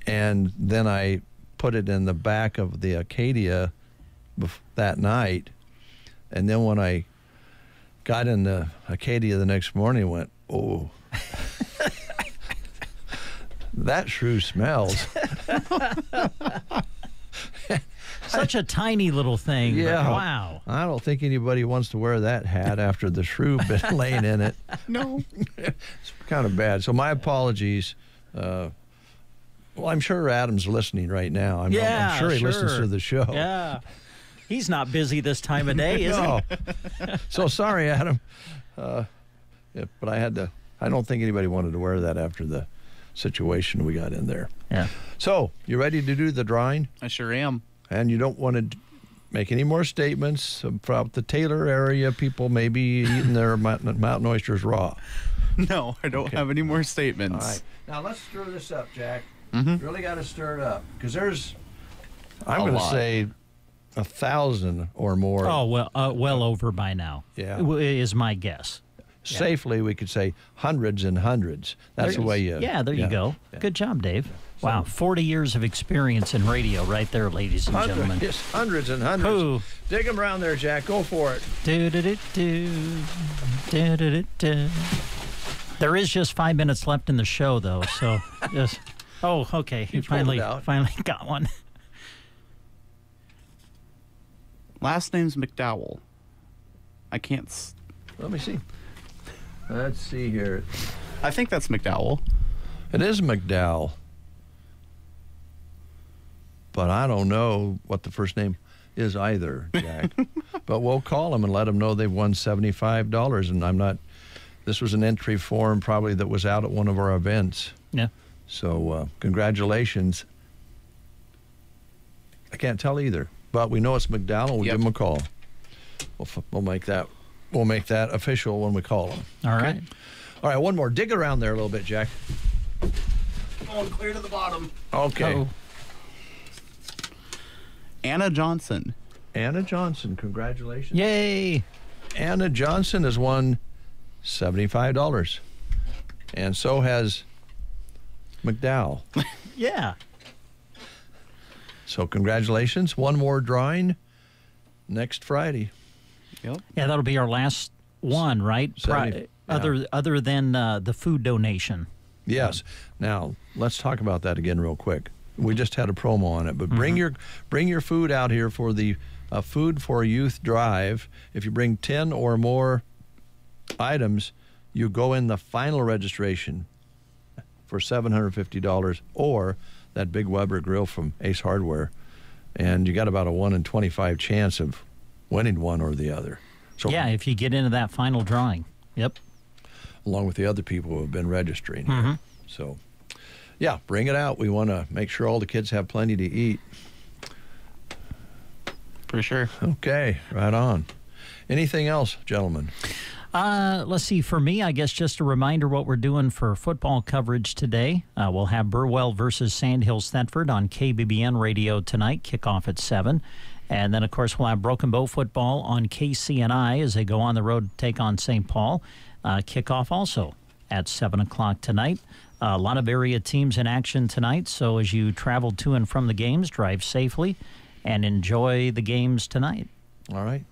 And then I put it in the back of the Acadia that night. And then when I got in the Acadia the next morning, I went, oh. That shrew smells. Such a tiny little thing. Yeah. Wow. I don't think anybody wants to wear that hat after the shrew been laying in it. No. It's kind of bad. So my apologies. Well, I'm sure Adam's listening right now. I'm sure he listens to the show. Yeah. He's not busy this time of day, is he? So sorry, Adam. But I don't think anybody wanted to wear that after the situation we got in there. Yeah. So, you ready to do the drawing? I sure am. And you don't want to make any more statements about the Taylor area, people maybe eating their mountain oysters raw. No, I don't have any more statements. All right. Now, let's stir this up, Jack. Mm-hmm. Really got to stir it up. Because there's, I'm going to say, 1,000 or more. Oh, well over by now. Yeah. Is my guess. Safely, we could say hundreds and hundreds. That's the way you... Yeah, there you go. Yeah. Good job, Dave. Wow, 40 years of experience in radio right there, ladies and gentlemen. Yes, hundreds and hundreds. Ooh. Dig them around there, Jack. Go for it. There is just 5 minutes left in the show, though, so just... Oh, okay. You finally got one. Last name's McDowell. I can't... Let me see. Let's see here. I think that's McDowell. It is McDowell. But I don't know what the first name is either, Jack. But we'll call them and let them know they've won $75. And I'm not... This was an entry form probably that was out at one of our events. Yeah. So congratulations. I can't tell either. But we know it's McDowell. We'll give them a call. We'll make that official when we call them. All right. All right, one more. Dig around there a little bit, Jack. Going clear to the bottom. Okay. Uh-oh. Anna Johnson. Anna Johnson, congratulations. Yay. Anna Johnson has won $75. And so has McDowell. Yeah. So congratulations. One more drawing next Friday. Yep. Yeah, that'll be our last one, right? Other than the food donation. Yes. Now, let's talk about that again real quick. We just had a promo on it, but bring your food out here for the Food for Youth drive. If you bring 10 or more items, you go in the final registration for $750 or that big Weber grill from Ace Hardware, and you got about a 1 in 25 chance of winning one or the other. So yeah, if you get into that final drawing. Yep. Along with the other people who have been registering here. So, yeah, bring it out. We want to make sure all the kids have plenty to eat. For sure. Okay, right on. Anything else, gentlemen? Let's see. For me, I guess just a reminder what we're doing for football coverage today. We'll have Burwell versus Sandhills Thetford on KBBN Radio tonight, kickoff at 7. And then, of course, we'll have Broken Bow football on KCNI as they go on the road to take on St. Paul. Kickoff also at 7 o'clock tonight. A lot of area teams in action tonight, so as you travel to and from the games, drive safely and enjoy the games tonight. All right.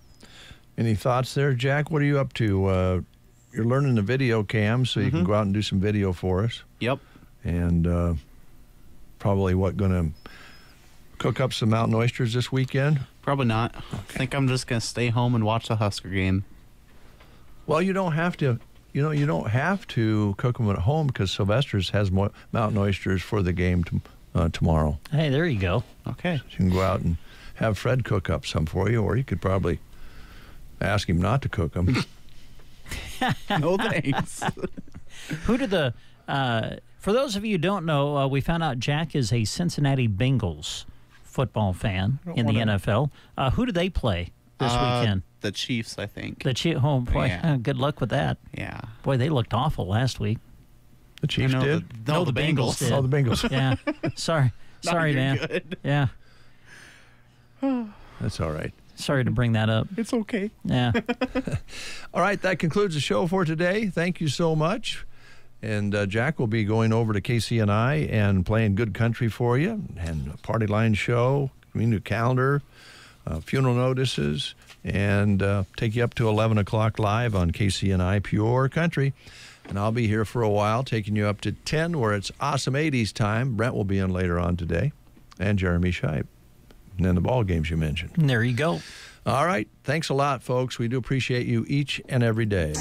Any thoughts there, Jack? What are you up to? You're learning the video cam, so you can go out and do some video for us. Yep. And probably going to cook up some mountain oysters this weekend? Probably not. Okay. I think I'm just going to stay home and watch the Husker game. Well, you don't have to. You don't have to cook them at home because Sylvester's has mountain oysters for the game tomorrow. Hey, there you go. Okay. So you can go out and have Fred cook up some for you, or you could probably ask him not to cook them. No thanks. For those of you who don't know, we found out Jack is a Cincinnati Bengals football fan in the NFL. Who do they play this weekend? The Chiefs, I think. The Chiefs. Oh, boy. Yeah. Good luck with that. Yeah. Boy, they looked awful last week. The Chiefs did? No, the Bengals did. Oh, the Bengals. Yeah. Sorry, man. Good. Yeah. That's all right. Sorry to bring that up. It's okay. Yeah. All right, that concludes the show for today. Thank you so much. And Jack will be going over to KCNI and playing Good Country for you, and a Party Line show, community calendar, funeral notices, and take you up to 11 o'clock live on KCNI Pure Country. And I'll be here for a while, taking you up to 10, where it's awesome 80s time. Brent will be in later on today, and Jeremy Scheib. And then the ball games you mentioned. There you go. All right. Thanks a lot, folks. We do appreciate you each and every day.